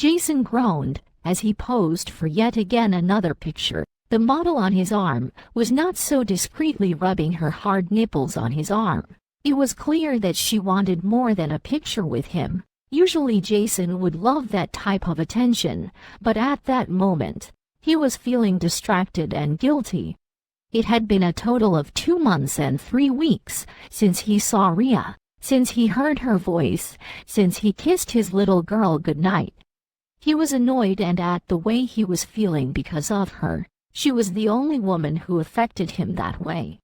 Jason groaned as he posed for yet again another picture. The model on his arm was not so discreetly rubbing her hard nipples on his arm. It was clear that she wanted more than a picture with him. Usually Jason would love that type of attention, but at that moment, he was feeling distracted and guilty. It had been a total of 2 months and 3 weeks since he saw Rhea, since he heard her voice, since he kissed his little girl goodnight. He was annoyed and at the way he was feeling because of her. She was the only woman who affected him that way.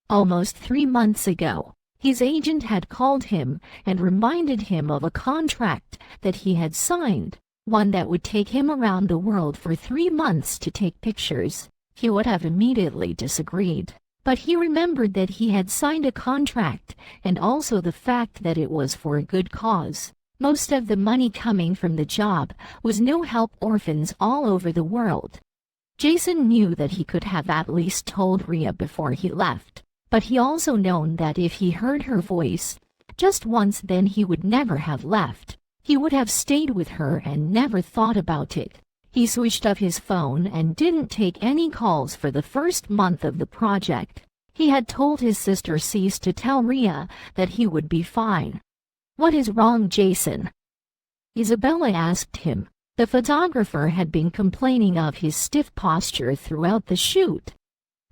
Almost 3 months ago, his agent had called him and reminded him of a contract that he had signed, one that would take him around the world for 3 months to take pictures. He would have immediately disagreed, but he remembered that he had signed a contract and also the fact that it was for a good cause. Most of the money coming from the job was no help orphans all over the world. Jason knew that he could have at least told Rhea before he left, but he also known that if he heard her voice just once, then he would never have left. He would have stayed with her and never thought about it. He switched off his phone and didn't take any calls for the first month of the project. He had told his sister Cease to tell Rhea that he would be fine. "What is wrong, Jason?" Isabella asked him. The photographer had been complaining of his stiff posture throughout the shoot.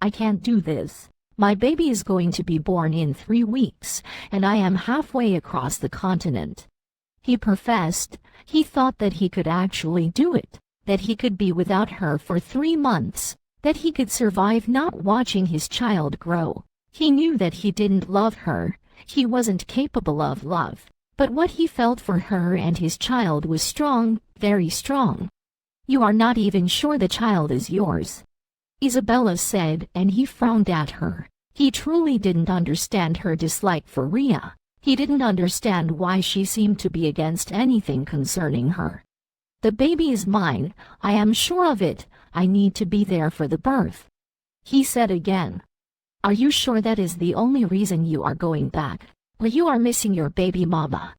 "I can't do this. My baby is going to be born in 3 weeks, and I am halfway across the continent." He professed. He thought that he could actually do it, that he could be without her for 3 months, that he could survive not watching his child grow. He knew that he didn't love her. He wasn't capable of love. But what he felt for her and his child was strong, very strong. "You are not even sure the child is yours," Isabella said, and he frowned at her. He truly didn't understand her dislike for Rhea. He didn't understand why she seemed to be against anything concerning her. "The baby is mine, I am sure of it. I need to be there for the birth," he said again. "Are you sure that is the only reason you are going back? Or you are missing your baby mama?"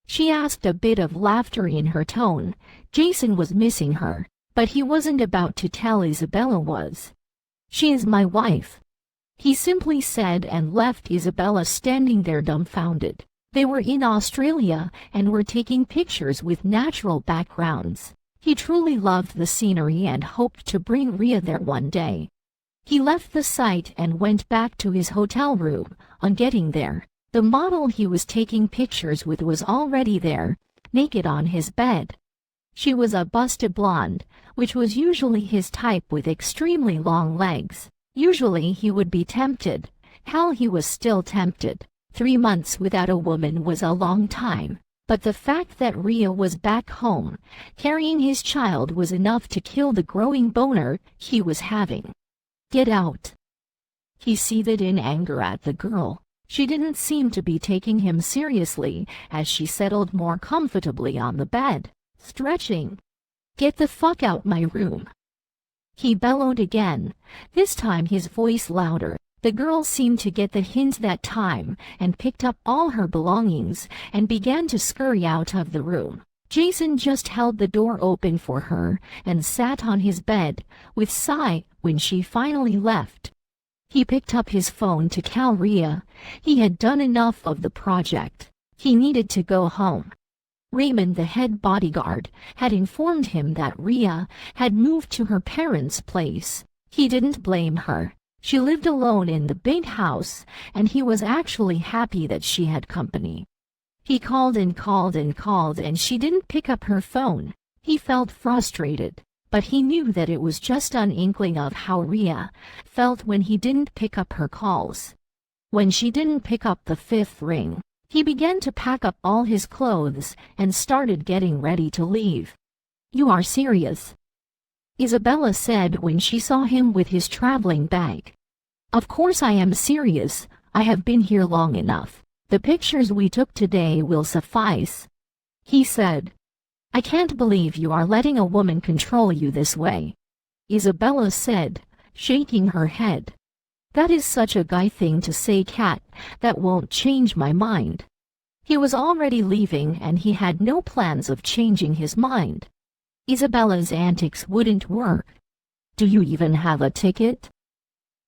She asked, a bit of laughter in her tone. Jason was missing her, but he wasn't about to tell Isabella was. "She is my wife," he simply said, and left Isabella standing there dumbfounded. They were in Australia and were taking pictures with natural backgrounds. He truly loved the scenery and hoped to bring Rhea there one day. He left the site and went back to his hotel room. On getting there, the model he was taking pictures with was already there, naked on his bed. She was a busted blonde, which was usually his type, with extremely long legs. Usually he would be tempted. Hell, he was still tempted. 3 months without a woman was a long time, but the fact that Rhea was back home, carrying his child, was enough to kill the growing boner he was having. "Get out!" He seethed in anger at the girl. She didn't seem to be taking him seriously as she settled more comfortably on the bed, stretching. "Get the fuck out my room!" He bellowed again, this time his voice louder. The girl seemed to get the hint that time and picked up all her belongings and began to scurry out of the room. Jason just held the door open for her and sat on his bed with a sigh when she finally left. He picked up his phone to call Rhea. He had done enough of the project. He needed to go home. Raymond, the head bodyguard, had informed him that Rhea had moved to her parents' place. He didn't blame her. She lived alone in the big house, and he was actually happy that she had company. He called and called and called, and she didn't pick up her phone. He felt frustrated, but he knew that it was just an inkling of how Rhea felt when he didn't pick up her calls. When she didn't pick up the 5th ring, he began to pack up all his clothes and started getting ready to leave. "You are serious?" Isabella said when she saw him with his traveling bag. "Of course I am serious. I have been here long enough. The pictures we took today will suffice," he said. "I can't believe you are letting a woman control you this way," Isabella said, shaking her head. "That is such a guy thing to say, Cat. That won't change my mind." He was already leaving and he had no plans of changing his mind. Isabella's antics wouldn't work. "Do you even have a ticket?"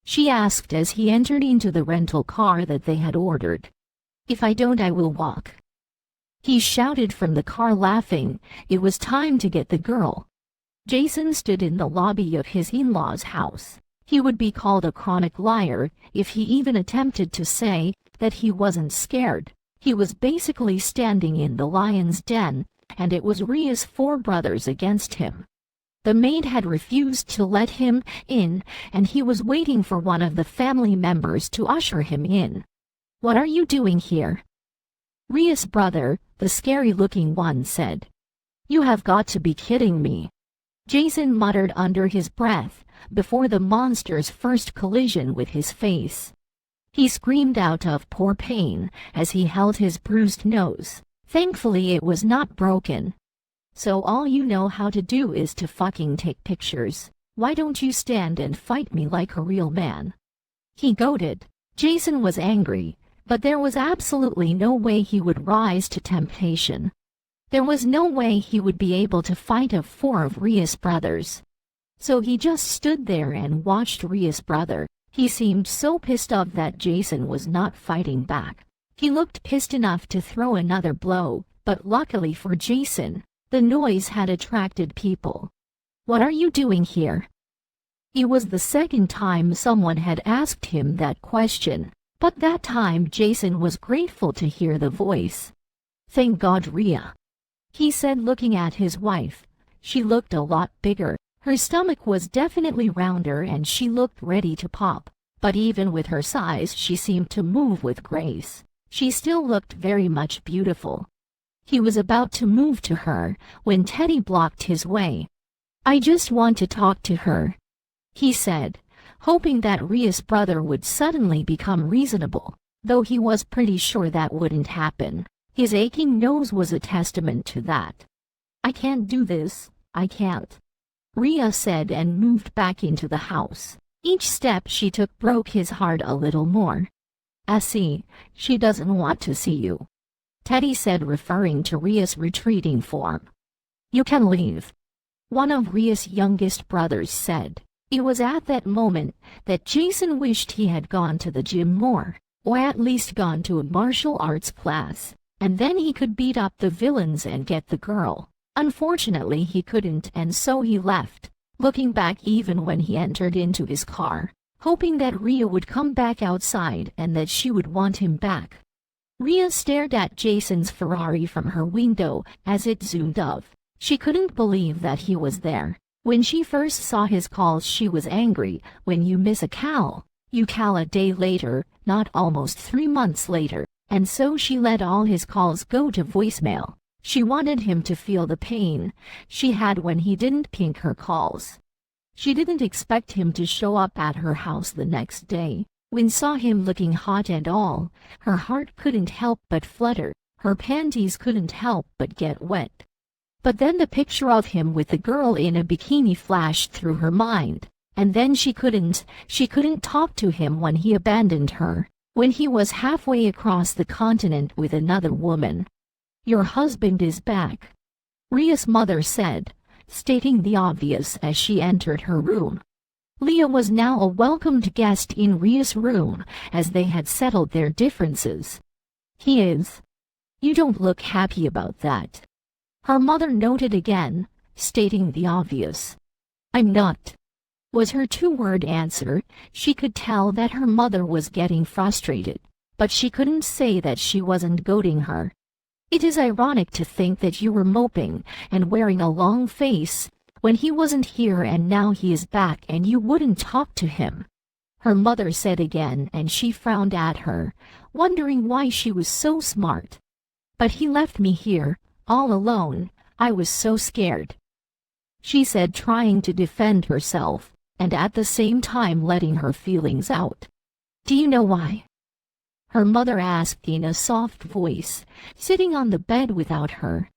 she asked as he entered into the rental car that they had ordered. "If I don't, I will walk," he shouted from the car, laughing. It was time to get the girl. Jason stood in the lobby of his in-laws' house. He would be called a chronic liar if he even attempted to say that he wasn't scared. He was basically standing in the lion's den, and it was Ria's 4 brothers against him. The maid had refused to let him in, and he was waiting for one of the family members to usher him in. "What are you doing here?" Ria's brother, the scary-looking one, said. "You have got to be kidding me," Jason muttered under his breath, before the monster's first collision with his face. He screamed out of pure pain as he held his bruised nose. Thankfully it was not broken. "So all you know how to do is to fucking take pictures. Why don't you stand and fight me like a real man?" he goaded. Jason was angry, but there was absolutely no way he would rise to temptation. There was no way he would be able to fight 4 of Ria's brothers. So he just stood there and watched Ria's brother. He seemed so pissed off that Jason was not fighting back. He looked pissed enough to throw another blow, but luckily for Jason, the noise had attracted people. "What are you doing here?" It was the second time someone had asked him that question, but that time Jason was grateful to hear the voice. "Thank God, Ria," he said, looking at his wife. She looked a lot bigger. Her stomach was definitely rounder and she looked ready to pop, but even with her size she seemed to move with grace. She still looked very much beautiful. He was about to move to her when Teddy blocked his way. "I just want to talk to her," he said, hoping that Ria's brother would suddenly become reasonable, though he was pretty sure that wouldn't happen. His aching nose was a testament to that. "I can't do this, I can't," Ria said and moved back into the house. Each step she took broke his heart a little more. "I see, she doesn't want to see you," Teddy said, referring to Ria's retreating form. "You can leave," one of Ria's youngest brothers said. It was at that moment that Jason wished he had gone to the gym more, or at least gone to a martial arts class, and then he could beat up the villains and get the girl. Unfortunately he couldn't, and so he left, looking back even when he entered into his car, hoping that Ria would come back outside and that she would want him back. Ria stared at Jason's Ferrari from her window as it zoomed up. She couldn't believe that he was there. When she first saw his calls she was angry. When you miss a call, you call a day later, not almost 3 months later, and so she let all his calls go to voicemail. She wanted him to feel the pain she had when he didn't pick her calls. She didn't expect him to show up at her house the next day. When saw him looking hot and all, her heart couldn't help but flutter. Her panties couldn't help but get wet. But then the picture of him with the girl in a bikini flashed through her mind, and then she couldn't talk to him when he abandoned her, when he was halfway across the continent with another woman. "Your husband is back," Ria's mother said, stating the obvious as she entered her room. Leah was now a welcomed guest in Ria's room as they had settled their differences. "He is. You don't look happy about that," her mother noted again, stating the obvious. "I'm not," was her 2-word answer. She could tell that her mother was getting frustrated, but she couldn't say that she wasn't goading her. "It is ironic to think that you were moping and wearing a long face when he wasn't here and now he is back and you wouldn't talk to him," her mother said again, and she frowned at her, wondering why she was so smart. "But he left me here, all alone. I was so scared," she said, trying to defend herself, and at the same time letting her feelings out. "Do you know why?" her mother asked in a soft voice, sitting on the bed without her.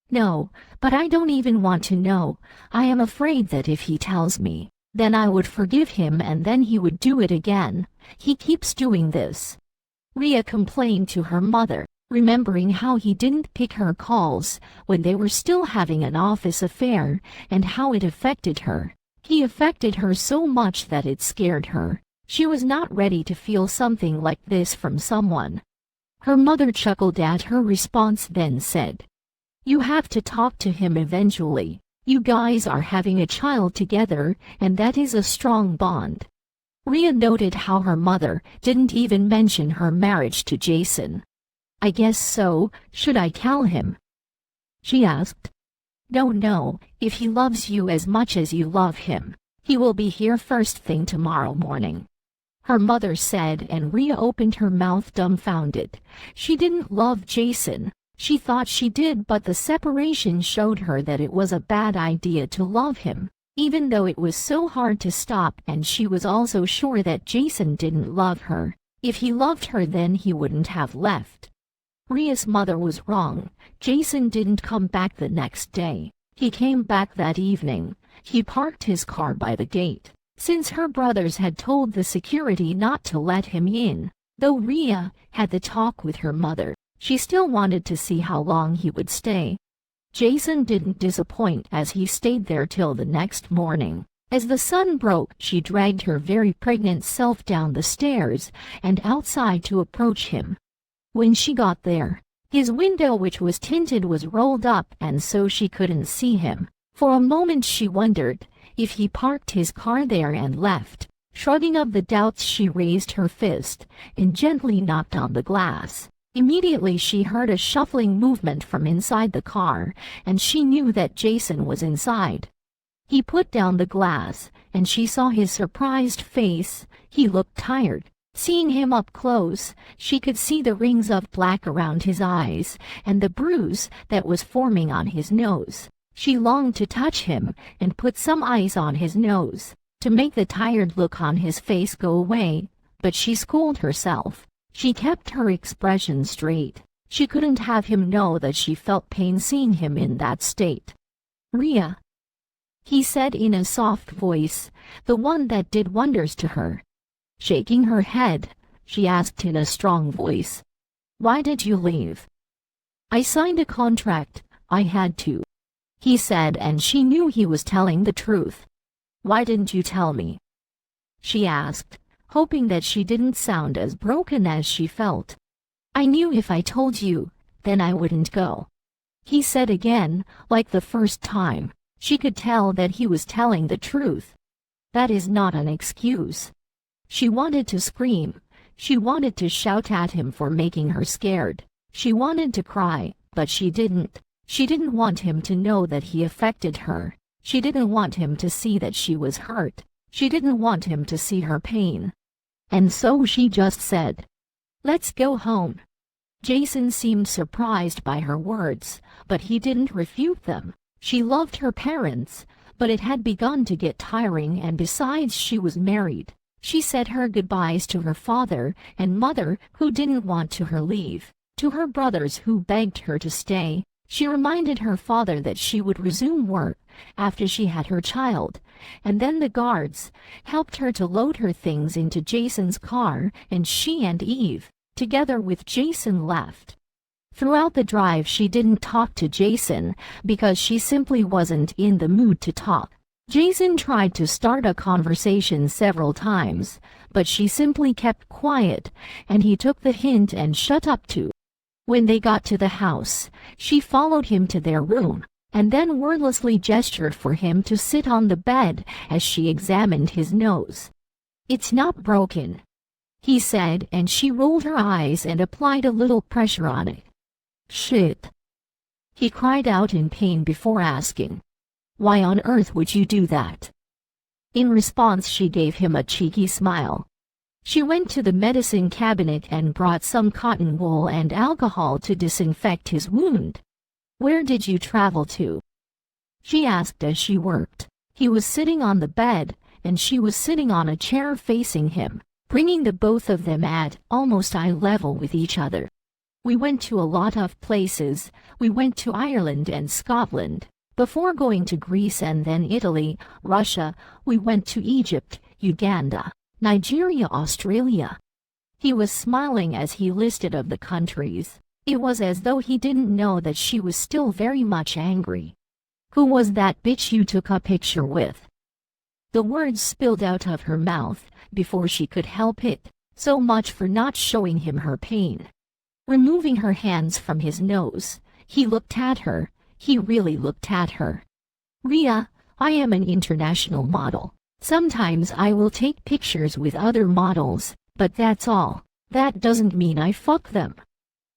"No, but I don't even want to know. I am afraid that if he tells me, then I would forgive him and then he would do it again. He keeps doing this," Ria complained to her mother. remembering how he didn't pick her calls when they were still having an office affair and how it affected her. He affected her so much that it scared her. She was not ready to feel something like this from someone. Her mother chuckled at her response, then said, "You have to talk to him eventually. You guys are having a child together, and that is a strong bond." Rhea noted how her mother didn't even mention her marriage to Jason. "I guess so. Should I tell him?" she asked. No, if he loves you as much as you love him, he will be here first thing tomorrow morning," her mother said, and Rhea opened her mouth dumbfounded. She didn't love Jason. She thought she did, but the separation showed her that it was a bad idea to love him, even though it was so hard to stop, and she was also sure that Jason didn't love her. If he loved her, then he wouldn't have left. Rhea's mother was wrong. Jason didn't come back the next day. He came back that evening. He parked his car by the gate, since her brothers had told the security not to let him in. Though Rhea had the talk with her mother, she still wanted to see how long he would stay. Jason didn't disappoint as he stayed there till the next morning. As the sun broke, she dragged her very pregnant self down the stairs and outside to approach him. When she got there, his window, which was tinted, was rolled up, and so she couldn't see him. For a moment she wondered if he parked his car there and left. Shrugging off the doubts, she raised her fist and gently knocked on the glass. Immediately she heard a shuffling movement from inside the car, and she knew that Jason was inside. He put down the glass, and she saw his surprised face. He looked tired. Seeing him up close, she could see the rings of black around his eyes and the bruise that was forming on his nose. She longed to touch him and put some ice on his nose to make the tired look on his face go away, but she schooled herself. She kept her expression straight. She couldn't have him know that she felt pain seeing him in that state. "Rhea," he said in a soft voice, the one that did wonders to her. Shaking her head, she asked in a strong voice, "Why did you leave?" "I signed a contract. I had to," he said, and she knew he was telling the truth. "Why didn't you tell me?" she asked, hoping that she didn't sound as broken as she felt. "I knew if I told you, then I wouldn't go," he said again, like the first time. She could tell that he was telling the truth. That is not an excuse. She wanted to scream. She wanted to shout at him for making her scared. She wanted to cry, but she didn't. She didn't want him to know that he affected her. She didn't want him to see that she was hurt. She didn't want him to see her pain. And so she just said, "Let's go home." Jason seemed surprised by her words, but he didn't refute them. She loved her parents, but it had begun to get tiring, and besides, she was married. She said her goodbyes to her father and mother, who didn't want to her leave, to her brothers who begged her to stay. She reminded her father that she would resume work after she had her child, and then the guards helped her to load her things into Jason's car, and she and Eve, together with Jason, left. Throughout the drive she didn't talk to Jason because she simply wasn't in the mood to talk. Jason tried to start a conversation several times, but she simply kept quiet, and he took the hint and shut up too. When they got to the house, she followed him to their room, and then wordlessly gestured for him to sit on the bed as she examined his nose. "It's not broken," he said, and she rolled her eyes and applied a little pressure on it. "Shit!" he cried out in pain before asking, "Why on earth would you do that?" In response, she gave him a cheeky smile. She went to the medicine cabinet and brought some cotton wool and alcohol to disinfect his wound. "Where did you travel to?" she asked as she worked. He was sitting on the bed, and she was sitting on a chair facing him, bringing the both of them at almost eye level with each other. "We went to a lot of places. We went to Ireland and Scotland, before going to Greece and then Italy, Russia. We went to Egypt, Uganda, Nigeria, Australia." He was smiling as he listed of the countries. It was as though he didn't know that she was still very much angry. "Who was that bitch you took a picture with?" The words spilled out of her mouth before she could help it. So much for not showing him her pain. Removing her hands from his nose, he looked at her. He really looked at her. "Rhea, I am an international model. Sometimes I will take pictures with other models, but that's all. That doesn't mean I fuck them,"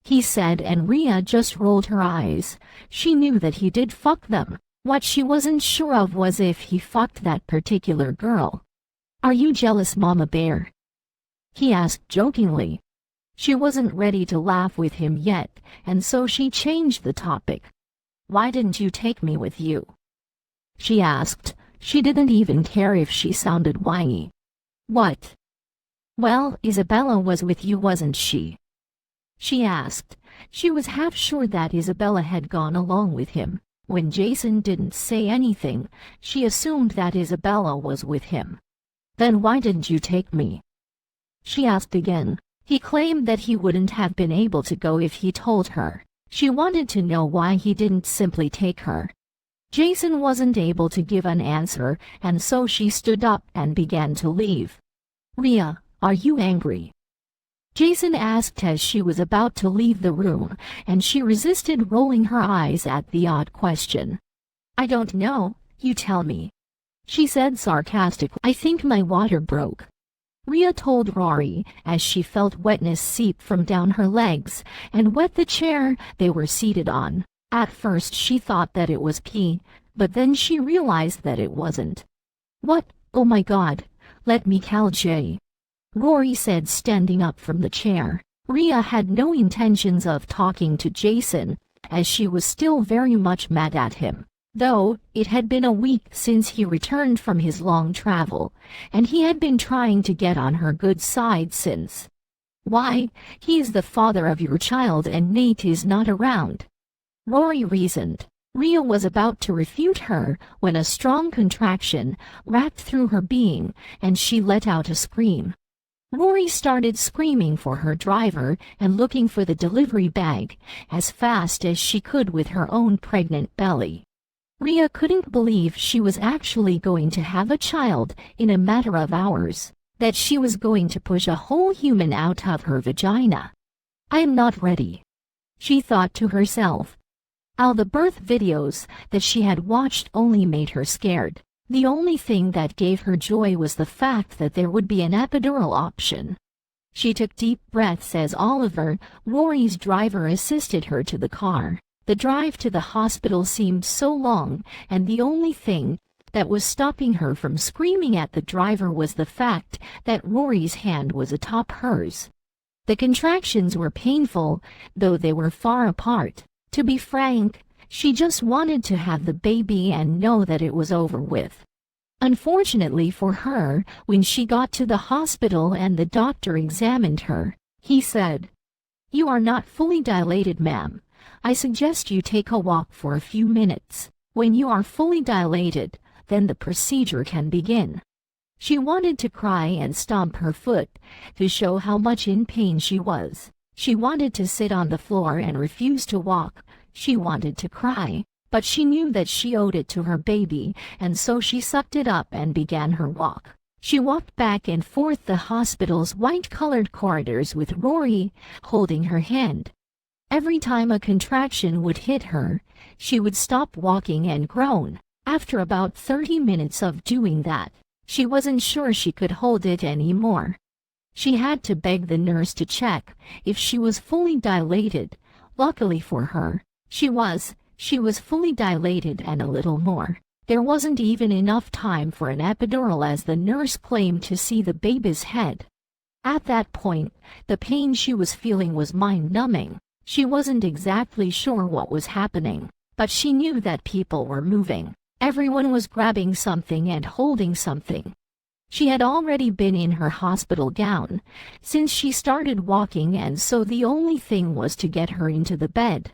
he said, and Rhea just rolled her eyes. She knew that he did fuck them. What she wasn't sure of was if he fucked that particular girl. "Are you jealous, Mama Bear?" he asked jokingly. She wasn't ready to laugh with him yet, and so she changed the topic. "Why didn't you take me with you?" she asked. She didn't even care if she sounded whiny. "What?" "Well, Isabella was with you, wasn't she?" she asked. She was half sure that Isabella had gone along with him. When Jason didn't say anything, she assumed that Isabella was with him. "Then why didn't you take me?" she asked again. He claimed that he wouldn't have been able to go if he told her. She wanted to know why he didn't simply take her. Jason wasn't able to give an answer, and so she stood up and began to leave. "Rhea, are you angry?" Jason asked as she was about to leave the room, and she resisted rolling her eyes at the odd question. "I don't know, you tell me," she said sarcastically. "I think my water broke," Rhea told Rory as she felt wetness seep from down her legs and wet the chair they were seated on. At first she thought that it was pee, but then she realized that it wasn't. "What? Oh my God, let me call Jay," Rory said, standing up from the chair. Rhea had no intentions of talking to Jason, as she was still very much mad at him. Though it had been a week since he returned from his long travel, and he had been trying to get on her good side since. "Why, he is the father of your child and Nate is not around," Rory reasoned. Rhea was about to refute her when a strong contraction racked through her being, and she let out a scream. Rory started screaming for her driver and looking for the delivery bag as fast as she could with her own pregnant belly. Rhea couldn't believe she was actually going to have a child in a matter of hours, that she was going to push a whole human out of her vagina. "I am not ready," she thought to herself. All the birth videos that she had watched only made her scared. The only thing that gave her joy was the fact that there would be an epidural option. She took deep breaths as Oliver, Rory's driver, assisted her to the car. The drive to the hospital seemed so long, and the only thing that was stopping her from screaming at the driver was the fact that Rory's hand was atop hers. The contractions were painful, though they were far apart. To be frank, she just wanted to have the baby and know that it was over with. Unfortunately for her, when she got to the hospital and the doctor examined her, he said, "You are not fully dilated, ma'am. I suggest you take a walk for a few minutes. When you are fully dilated, then the procedure can begin." She wanted to cry and stomp her foot to show how much in pain she was. She wanted to sit on the floor and refuse to walk. She wanted to cry, but she knew that she owed it to her baby, and so she sucked it up and began her walk. She walked back and forth the hospital's white-colored corridors with Rory holding her hand. Every time a contraction would hit her, she would stop walking and groan. After about 30 minutes of doing that, she wasn't sure she could hold it anymore. She had to beg the nurse to check if she was fully dilated. Luckily for her, she was fully dilated and a little more. There wasn't even enough time for an epidural, as the nurse claimed to see the baby's head. At that point, the pain she was feeling was mind-numbing. She wasn't exactly sure what was happening, but she knew that people were moving. Everyone was grabbing something and holding something. She had already been in her hospital gown since she started walking, and so the only thing was to get her into the bed.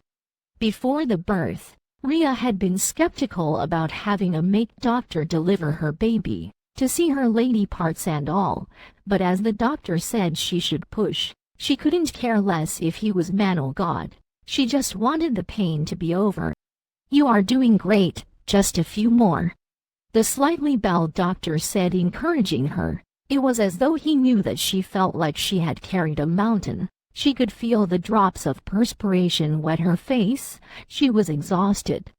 Before the birth, Rhea had been skeptical about having a make doctor deliver her baby, to see her lady parts and all, but as the doctor said she should push, she couldn't care less if he was man or god. She just wanted the pain to be over. "You are doing great, just a few more," the slightly bowed doctor said, encouraging her. It was as though he knew that she felt like she had carried a mountain. She could feel the drops of perspiration wet her face. She was exhausted.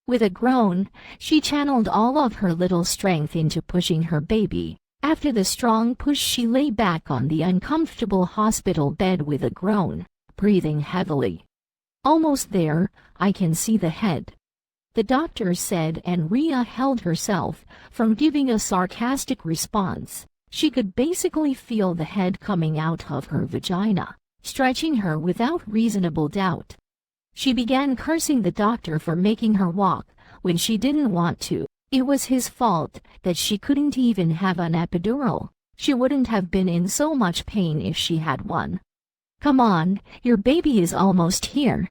With a groan, she channeled all of her little strength into pushing her baby. After the strong push, she lay back on the uncomfortable hospital bed with a groan, breathing heavily. "Almost there, I can see the head," the doctor said, and Rhea held herself from giving a sarcastic response. She could basically feel the head coming out of her vagina, stretching her without reasonable doubt. She began cursing the doctor for making her walk when she didn't want to. It was his fault that she couldn't even have an epidural. She wouldn't have been in so much pain if she had one. "Come on, your baby is almost here,"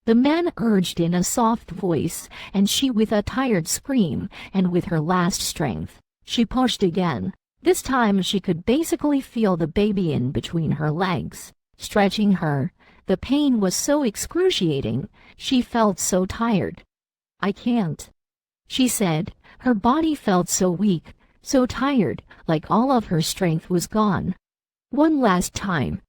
the man urged in a soft voice, and she, with a tired scream and with her last strength, she pushed again. This time she could basically feel the baby in between her legs, stretching her. The pain was so excruciating, she felt so tired. "I can't," she said. Her body felt so weak, so tired, like all of her strength was gone. "One last time,"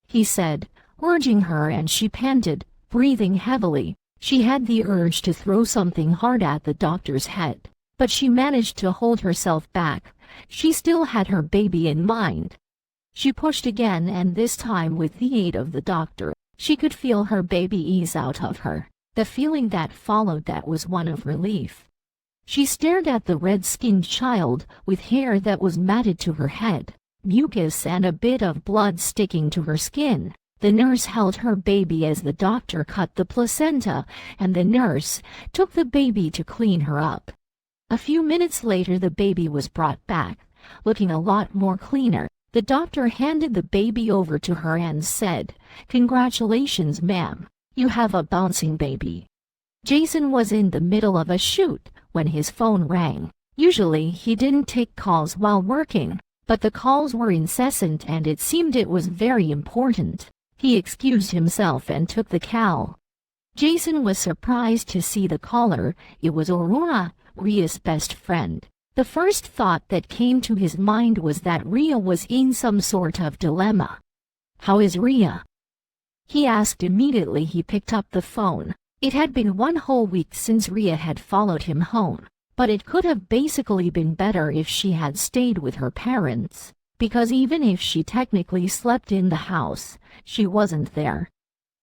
he said, urging her, and she panted, breathing heavily. She had the urge to throw something hard at the doctor's head, but she managed to hold herself back. She still had her baby in mind. She pushed again, and this time with the aid of the doctor. She could feel her baby ease out of her. The feeling that followed that was one of relief. She stared at the red-skinned child with hair that was matted to her head, mucus and a bit of blood sticking to her skin. The nurse held her baby as the doctor cut the placenta, and the nurse took the baby to clean her up. A few minutes later the baby was brought back, looking a lot more cleaner. The doctor handed the baby over to her and said, "Congratulations, ma'am. You have a bouncing baby." Jason was in the middle of a shoot when his phone rang. Usually he didn't take calls while working, but the calls were incessant and it seemed it was very important. He excused himself and took the call. Jason was surprised to see the caller. It was Aurora, Rhea's best friend. The first thought that came to his mind was that Rhea was in some sort of dilemma. "How is Rhea?" he asked immediately he picked up the phone. It had been one whole week since Rhea had followed him home, but it could have basically been better if she had stayed with her parents, because even if she technically slept in the house, she wasn't there.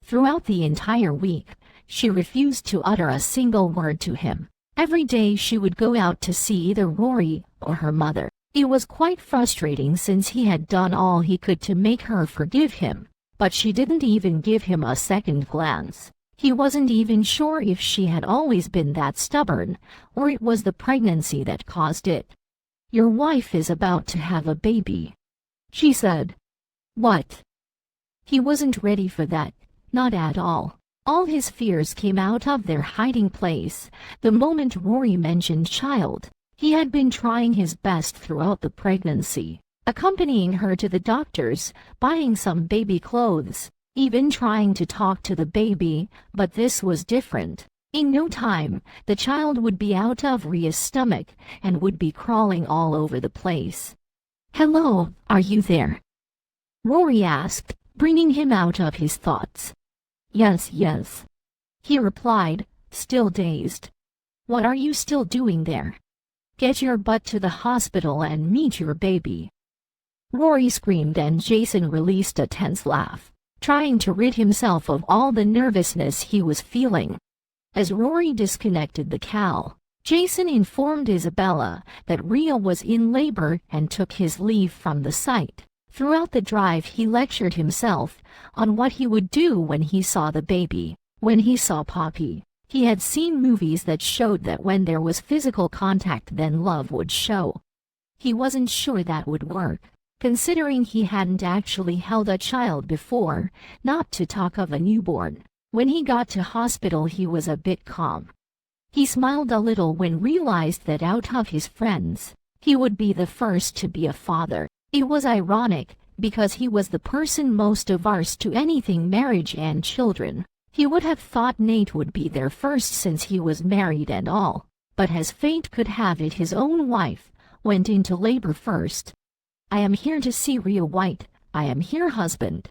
Throughout the entire week, she refused to utter a single word to him. Every day she would go out to see either Rory or her mother. It was quite frustrating since he had done all he could to make her forgive him, but she didn't even give him a second glance. He wasn't even sure if she had always been that stubborn, or it was the pregnancy that caused it. "Your wife is about to have a baby," she said. "What?" He wasn't ready for that, not at all. All his fears came out of their hiding place the moment Rory mentioned child. He had been trying his best throughout the pregnancy, accompanying her to the doctors, buying some baby clothes, even trying to talk to the baby, but this was different. In no time, the child would be out of Rhea's stomach and would be crawling all over the place. "Hello, are you there?" Rory asked, bringing him out of his thoughts. Yes, he replied, still dazed. "What are you still doing there? Get your butt to the hospital and meet your baby." Rory screamed and Jason released a tense laugh, trying to rid himself of all the nervousness he was feeling. As Rory disconnected the call, Jason informed Isabella that Rhea was in labor and took his leave from the site. Throughout the drive he lectured himself on what he would do when he saw the baby. When he saw Poppy, he had seen movies that showed that when there was physical contact then love would show. He wasn't sure that would work, considering he hadn't actually held a child before, not to talk of a newborn. When he got to hospital he was a bit calm. He smiled a little when realized that out of his friends, he would be the first to be a father. It was ironic, because he was the person most averse to anything marriage and children. He would have thought Nate would be there first since he was married and all, but as fate could have it, his own wife went into labor first. "I am here to see Rhea White. I am here, husband,"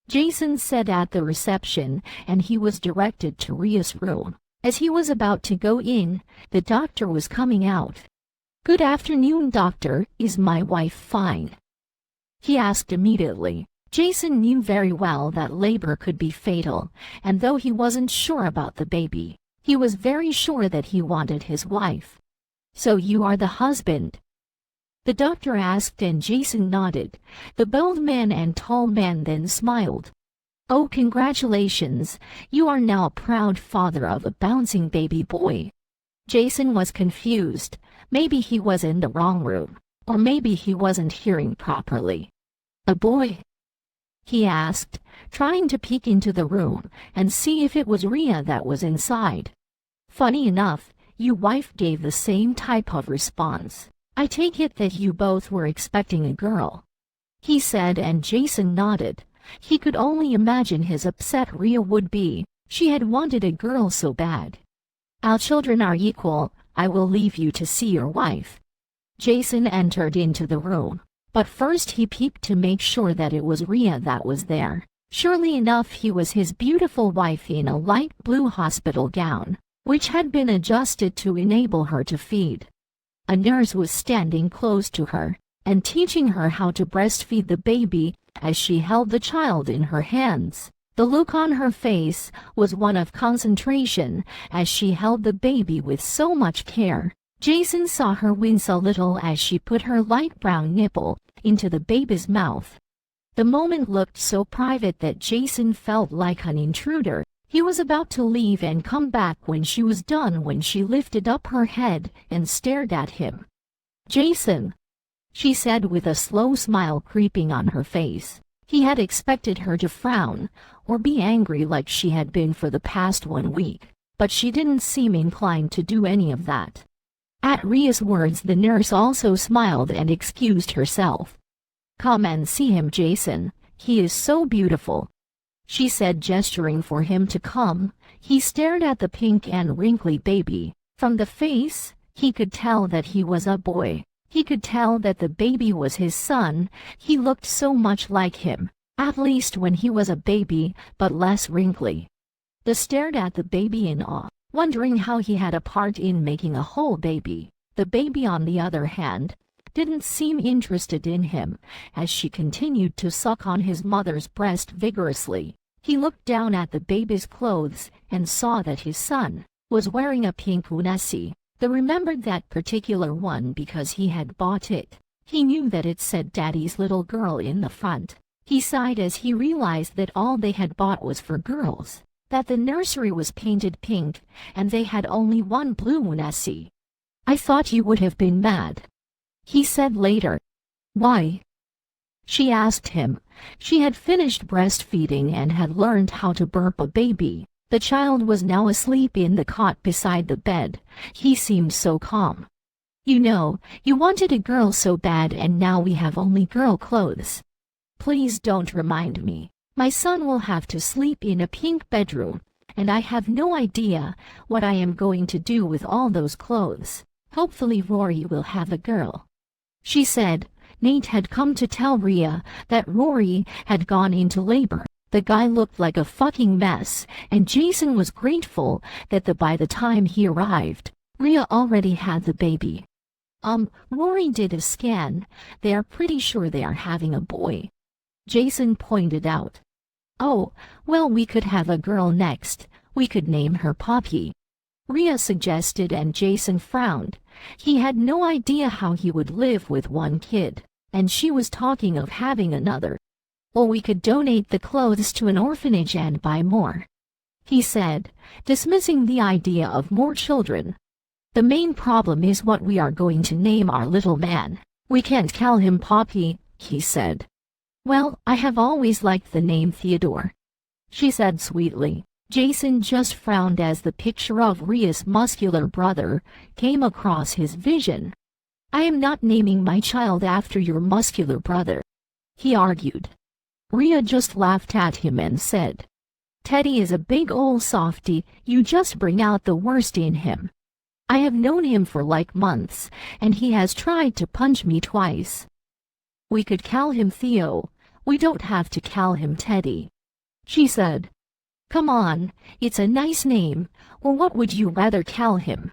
Jason said at the reception, and he was directed to Rhea's room. As he was about to go in, the doctor was coming out. "Good afternoon, doctor. Is my wife fine?" he asked immediately. Jason knew very well that labor could be fatal, and though he wasn't sure about the baby, he was very sure that he wanted his wife. "So you are the husband?" the doctor asked, and Jason nodded. The bald man and tall man then smiled. "Oh, congratulations, you are now a proud father of a bouncing baby boy." Jason was confused. Maybe he was in the wrong room, or maybe he wasn't hearing properly. "A boy?" he asked, trying to peek into the room and see if it was Rhea that was inside. "Funny enough, your wife gave the same type of response. I take it that you both were expecting a girl," he said, and Jason nodded. He could only imagine his upset Rhea would be. She had wanted a girl so bad. "Our children are equal. I will leave you to see your wife." Jason entered into the room, but first he peeped to make sure that it was Rhea that was there. Surely enough, he was his beautiful wife in a light blue hospital gown, which had been adjusted to enable her to feed. A nurse was standing close to her and teaching her how to breastfeed the baby as she held the child in her hands. The look on her face was one of concentration as she held the baby with so much care. Jason saw her wince a little as she put her light brown nipple into the baby's mouth. The moment looked so private that Jason felt like an intruder. He was about to leave and come back when she was done, when she lifted up her head and stared at him. "Jason," she said with a slow smile creeping on her face. He had expected her to frown or be angry like she had been for the past 1 week, but she didn't seem inclined to do any of that. At Rhea's words, the nurse also smiled and excused herself. "Come and see him, Jason. He is so beautiful," she said, gesturing for him to come. He stared at the pink and wrinkly baby. From the face, he could tell that he was a boy. He could tell that the baby was his son. He looked so much like him, at least when he was a baby, but less wrinkly. He stared at the baby in awe, wondering how he had a part in making a whole baby. The baby, on the other hand, didn't seem interested in him, as she continued to suck on his mother's breast vigorously. He looked down at the baby's clothes and saw that his son was wearing a pink onesie. He remembered that particular one because he had bought it. He knew that it said "Daddy's little girl" in the front. He sighed as he realized that all they had bought was for girls, that the nursery was painted pink, and they had only one blue onesie. "I thought you would have been mad," he said later. "Why?" she asked him. She had finished breastfeeding and had learned how to burp a baby. The child was now asleep in the cot beside the bed. He seemed so calm. "You know, you wanted a girl so bad, and now we have only girl clothes. Please don't remind me. My son will have to sleep in a pink bedroom, and I have no idea what I am going to do with all those clothes. Hopefully Rory will have a girl," she said. Nate had come to tell Rhea that Rory had gone into labor. The guy looked like a fucking mess, and Jason was grateful that by the time he arrived, Rhea already had the baby. Rory did a scan. They are pretty sure they are having a boy," Jason pointed out. "Oh, well, we could have a girl next. We could name her Poppy," Rhea suggested, and Jason frowned. He had no idea how he would live with one kid, and she was talking of having another. "Or we could donate the clothes to an orphanage and buy more," he said, dismissing the idea of more children. "The main problem is what we are going to name our little man. We can't call him Poppy," he said. "Well, I have always liked the name Theodore," she said sweetly. Jason just frowned as the picture of Rhea's muscular brother came across his vision. "I am not naming my child after your muscular brother," he argued. Rhea just laughed at him and said, Teddy is a big old softy, you just bring out the worst in him. I have known him for like months, and he has tried to punch me twice. We could call him Theo, we don't have to call him Teddy," she said. "Come on, it's a nice name, or what would you rather call him?"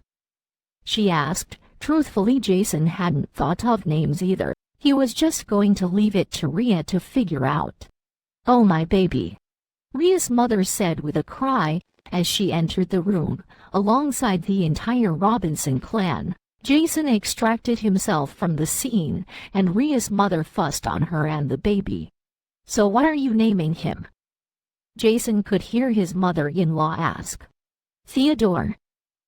she asked. Truthfully, Jason hadn't thought of names either. He was just going to leave it to Rhea to figure out. "Oh, my baby," Rhea's mother said with a cry as she entered the room, alongside the entire Robinson clan. Jason extracted himself from the scene, and Rhea's mother fussed on her and the baby. "So what are you naming him?" Jason could hear his mother-in-law ask. "Theodore,"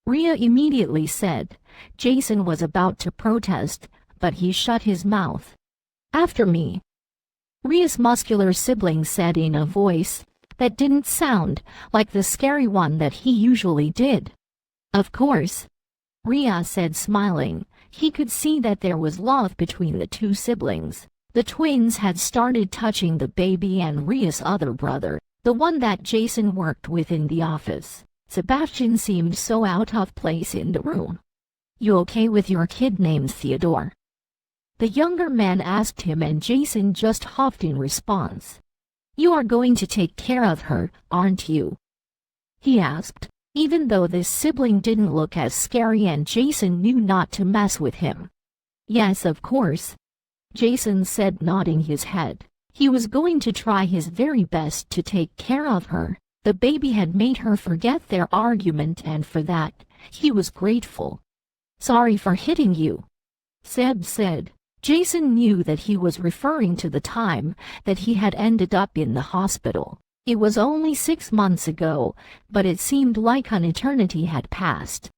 Rhea immediately said. Jason was about to protest, but he shut his mouth. "After me," Rhea's muscular sibling said in a voice that didn't sound like the scary one that he usually did. "Of course," Rhea said, smiling. He could see that there was love between the two siblings. The twins had started touching the baby and Rhea's other brother, the one that Jason worked with in the office. Sebastian seemed so out of place in the room. "You okay with your kid named Theodore?" the younger man asked him, and Jason just huffed in response. "You are going to take care of her, aren't you?" he asked, even though this sibling didn't look as scary and Jason knew not to mess with him. "Yes, of course," Jason said, nodding his head. He was going to try his very best to take care of her. The baby had made her forget their argument, and for that, he was grateful. "Sorry for hitting you," Seb said. Jason knew that he was referring to the time that he had ended up in the hospital. It was only 6 months ago, but it seemed like an eternity had passed.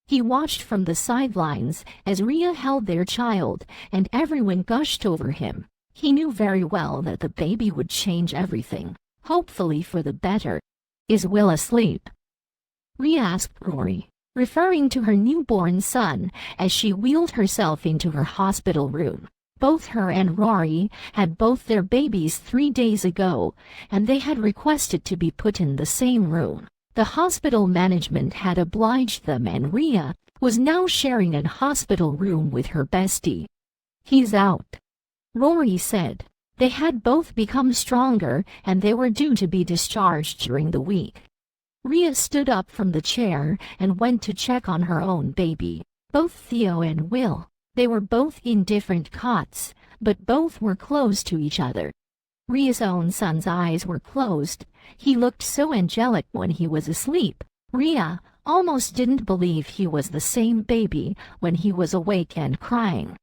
He watched from the sidelines as Rhea held their child, and everyone gushed over him. He knew very well that the baby would change everything, hopefully for the better. "Is Will asleep?" Rhea asked Rory, referring to her newborn son as she wheeled herself into her hospital room. Both her and Rory had both their babies 3 days ago, and they had requested to be put in the same room. The hospital management had obliged them, and Rhea was now sharing a hospital room with her bestie. "He's out," Rory said. They had both become stronger, and they were due to be discharged during the week. Rhea stood up from the chair and went to check on her own baby. Both Theo and Will. They were both in different cots, but both were close to each other. Rhea's own son's eyes were closed. He looked so angelic when he was asleep. Rhea almost didn't believe he was the same baby when he was awake and crying.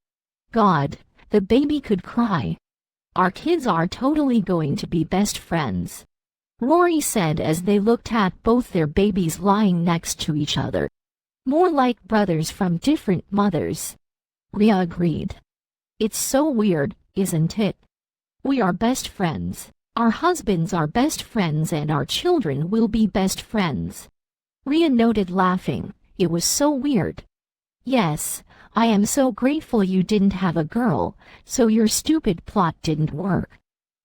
God, the baby could cry. "Our kids are totally going to be best friends," Rory said as they looked at both their babies lying next to each other. "More like brothers from different mothers," Rhea agreed. "It's so weird, isn't it? We are best friends. Our husbands are best friends, and our children will be best friends," Rhea noted, laughing. "It was so weird." "Yes, I am so grateful you didn't have a girl, so your stupid plot didn't work,"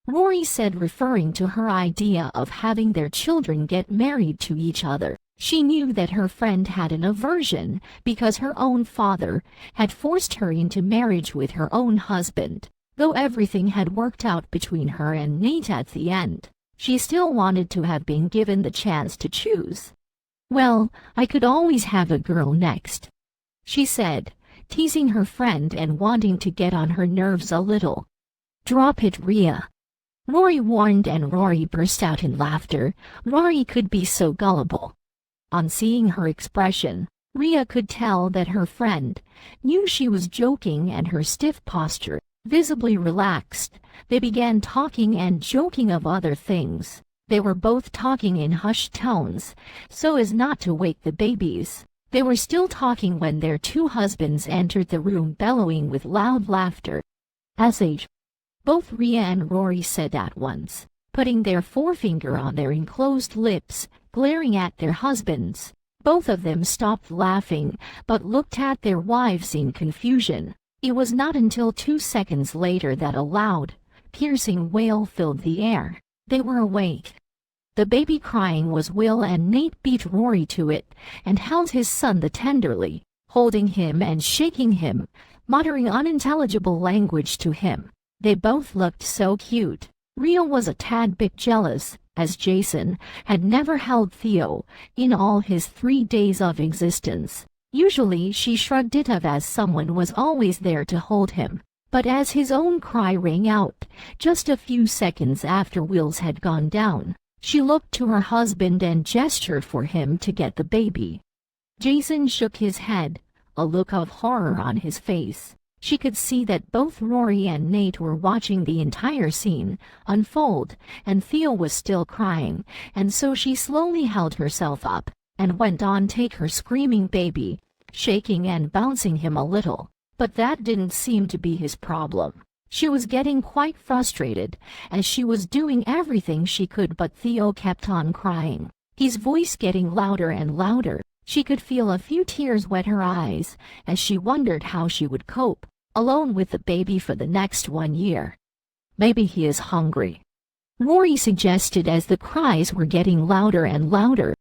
Rory said, referring to her idea of having their children get married to each other. She knew that her friend had an aversion because her own father had forced her into marriage with her own husband. Though everything had worked out between her and Nate at the end, she still wanted to have been given the chance to choose. "Well, I could always have a girl next," she said, teasing her friend and wanting to get on her nerves a little. "Drop it, Rhea," Rory warned, and Rory burst out in laughter. Rory could be so gullible. On seeing her expression, Rhea could tell that her friend knew she was joking, and her stiff posture visibly relaxed. They began talking and joking of other things. They were both talking in hushed tones, so as not to wake the babies. They were still talking when their two husbands entered the room, bellowing with loud laughter. "SH," both Rhea and Rory said at once, putting their forefinger on their enclosed lips, glaring at their husbands. Both of them stopped laughing, but looked at their wives in confusion. It was not until 2 seconds later that a loud, piercing wail filled the air. They were awake. The baby crying was Will, and Nate beat Rory to it and held his son tenderly, holding him and shaking him, muttering unintelligible language to him. They both looked so cute. Rhea was a tad bit jealous, as Jason had never held Theo in all his 3 days of existence. Usually she shrugged it off as someone was always there to hold him. But as his own cry rang out, just a few seconds after Will's had gone down, she looked to her husband and gestured for him to get the baby. Jason shook his head, a look of horror on his face. She could see that both Rory and Nate were watching the entire scene unfold, and Theo was still crying, and so she slowly held herself up and went on to take her screaming baby, shaking and bouncing him a little. But that didn't seem to be his problem. She was getting quite frustrated, as she was doing everything she could, but Theo kept on crying, his voice getting louder and louder. She could feel a few tears wet her eyes, as she wondered how she would cope, alone with the baby for the next 1 year. Maybe he is hungry, Rory suggested as the cries were getting louder and louder.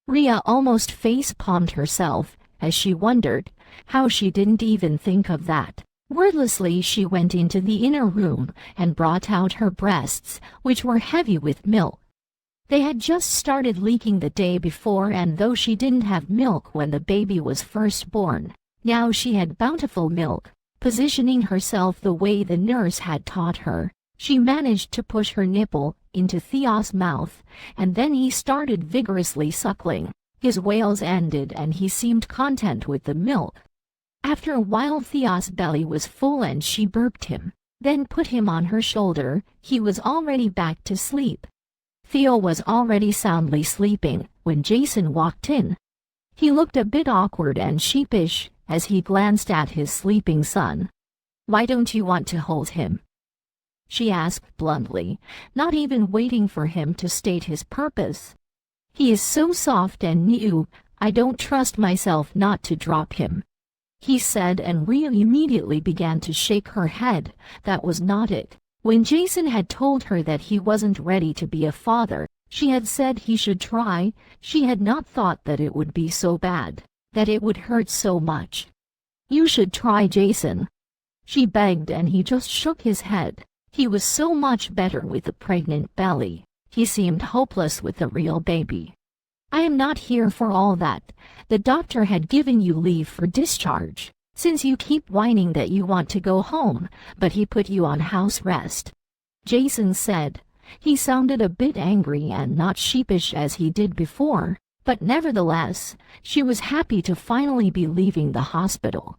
Rhea almost face-palmed herself, as she wondered how she didn't even think of that. Wordlessly she went into the inner room and brought out her breasts, which were heavy with milk. They had just started leaking the day before, and though she didn't have milk when the baby was first born, now she had bountiful milk. Positioning herself the way the nurse had taught her, she managed to push her nipple into Theo's mouth, and then he started vigorously suckling. His wails ended and he seemed content with the milk. After a while Theo's belly was full and she burped him, then put him on her shoulder. He was already back to sleep. Theo was already soundly sleeping when Jason walked in. He looked a bit awkward and sheepish as he glanced at his sleeping son. "Why don't you want to hold him?" she asked bluntly, not even waiting for him to state his purpose. "He is so soft and new, I don't trust myself not to drop him," he said, and Rhea immediately began to shake her head. That was not it. When Jason had told her that he wasn't ready to be a father, she had said he should try. She had not thought that it would be so bad, that it would hurt so much. "You should try, Jason," she begged, and he just shook his head. He was so much better with a pregnant belly. He seemed hopeless with a real baby. "I am not here for all that. The doctor had given you leave for discharge, since you keep whining that you want to go home, but he put you on house arrest," Jason said. He sounded a bit angry and not sheepish as he did before, but nevertheless, she was happy to finally be leaving the hospital.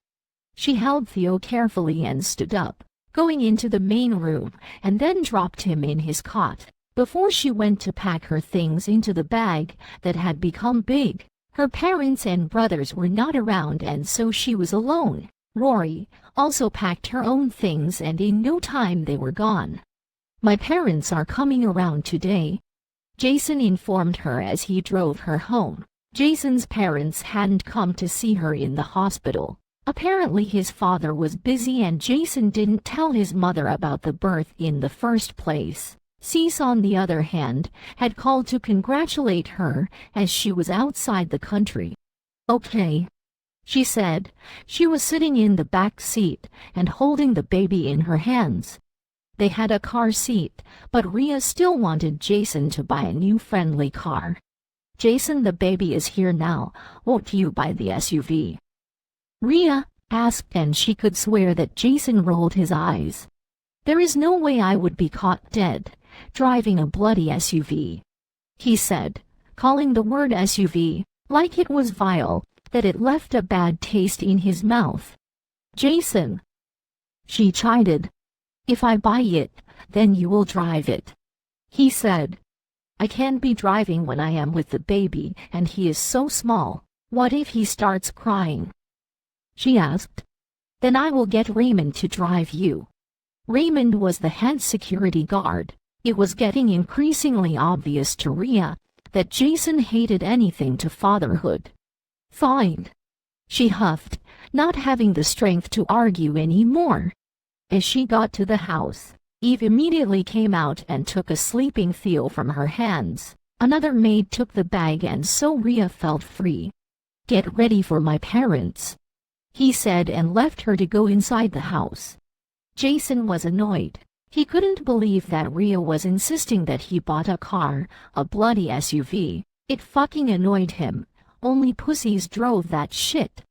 She held Theo carefully and stood up, going into the main room, and then dropped him in his cot. Before she went to pack her things into the bag that had become big, her parents and brothers were not around, and so she was alone. Rory also packed her own things, and in no time they were gone. "My parents are coming around today," Jason informed her as he drove her home. Jason's parents hadn't come to see her in the hospital. Apparently his father was busy, and Jason didn't tell his mother about the birth in the first place. Cease, on the other hand, had called to congratulate her as she was outside the country. "Okay," she said. She was sitting in the back seat and holding the baby in her hands. They had a car seat, but Rhea still wanted Jason to buy a new friendly car. "Jason, the baby is here now. Won't you buy the SUV?" Rhea asked, and she could swear that Jason rolled his eyes. "There is no way I would be caught dead driving a bloody SUV," he said, calling the word SUV like it was vile, that it left a bad taste in his mouth. "Jason," she chided, "if I buy it, then you will drive it," he said. "I can't be driving when I am with the baby, and he is so small. What if he starts crying?" she asked. "Then I will get Raymond to drive you." Raymond was the head security guard. It was getting increasingly obvious to Rhea that Jason hated anything to fatherhood. "Fine," she huffed, not having the strength to argue any more. As she got to the house, Eve immediately came out and took a sleeping Theo from her hands. Another maid took the bag and so Rhea felt free. "Get ready for my parents," he said and left her to go inside the house. Jason was annoyed. He couldn't believe that Rhea was insisting that he bought a car, a bloody SUV. It fucking annoyed him. Only pussies drove that shit.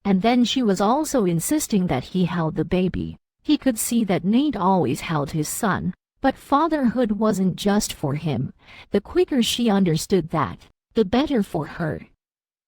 And then she was also insisting that he held the baby. He could see that Nate always held his son. But fatherhood wasn't just for him. The quicker she understood that, the better for her.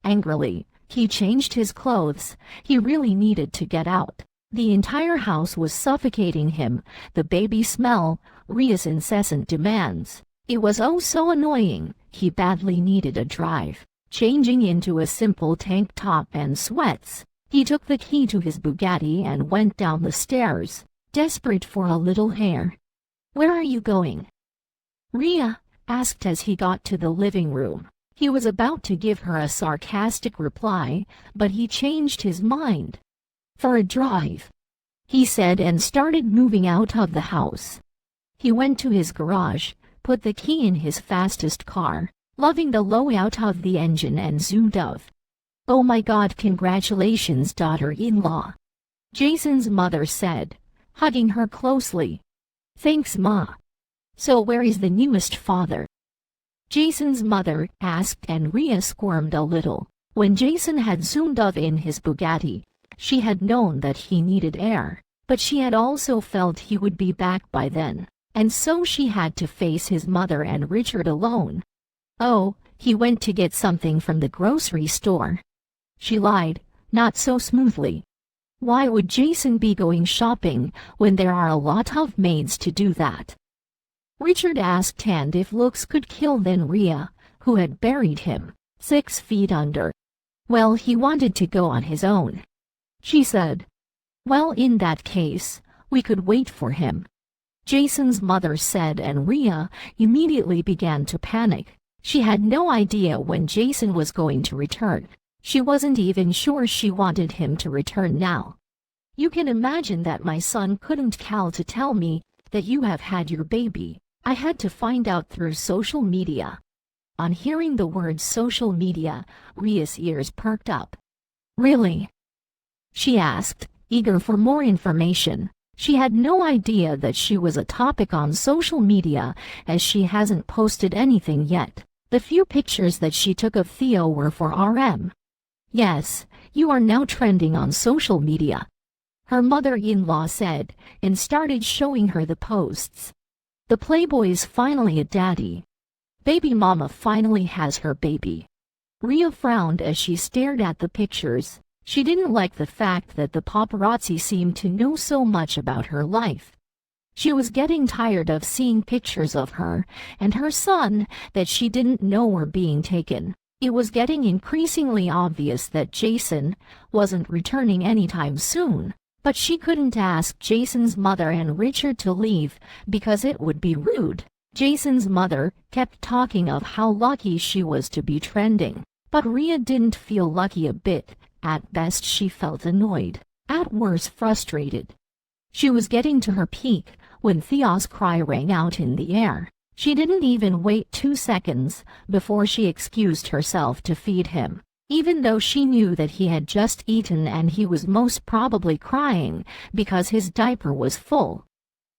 Angrily, he changed his clothes. He really needed to get out. The entire house was suffocating him, the baby smell, Rhea's incessant demands. It was oh so annoying. He badly needed a drive. Changing into a simple tank top and sweats, he took the key to his Bugatti and went down the stairs, desperate for a little hair. "Where are you going?" Rhea asked as he got to the living room. He was about to give her a sarcastic reply, but he changed his mind. "For a drive," he said and started moving out of the house. He went to his garage, put the key in his fastest car, loving the layout of the engine, and zoomed off. "Oh my God, congratulations, daughter-in-law," Jason's mother said, hugging her closely. "Thanks, Ma. So where is the newest father?" Jason's mother asked, and Rhea squirmed a little. When Jason had zoomed off in his Bugatti, she had known that he needed air, but she had also felt he would be back by then, and so she had to face his mother and Richard alone. "Oh, he went to get something from the grocery store," she lied, not so smoothly. Why would Jason be going shopping when there are a lot of maids to do that? Richard asked, and if looks could kill, then Rhea, who had buried him 6 feet under. "Well, he wanted to go on his own," she said. "Well, in that case, we could wait for him," Jason's mother said, and Rhea immediately began to panic. She had no idea when Jason was going to return. She wasn't even sure she wanted him to return now. "You can imagine that my son couldn't call to tell me that you have had your baby. I had to find out through social media." On hearing the word social media, Rhea's ears perked up. "Really?" she asked, eager for more information. She had no idea that she was a topic on social media, as she hasn't posted anything yet. The few pictures that she took of Theo were for RM. "Yes, you are now trending on social media," her mother-in-law said, and started showing her the posts. "The Playboy's finally a daddy. Baby mama finally has her baby." Rhea frowned as she stared at the pictures. She didn't like the fact that the paparazzi seemed to know so much about her life. She was getting tired of seeing pictures of her and her son that she didn't know were being taken. It was getting increasingly obvious that Jason wasn't returning anytime soon, but she couldn't ask Jason's mother and Richard to leave because it would be rude. Jason's mother kept talking of how lucky she was to be trending, but Rhea didn't feel lucky a bit. At best she felt annoyed, at worst frustrated. She was getting to her peak when Theo's cry rang out in the air. She didn't even wait 2 seconds before she excused herself to feed him, even though she knew that he had just eaten and he was most probably crying because his diaper was full.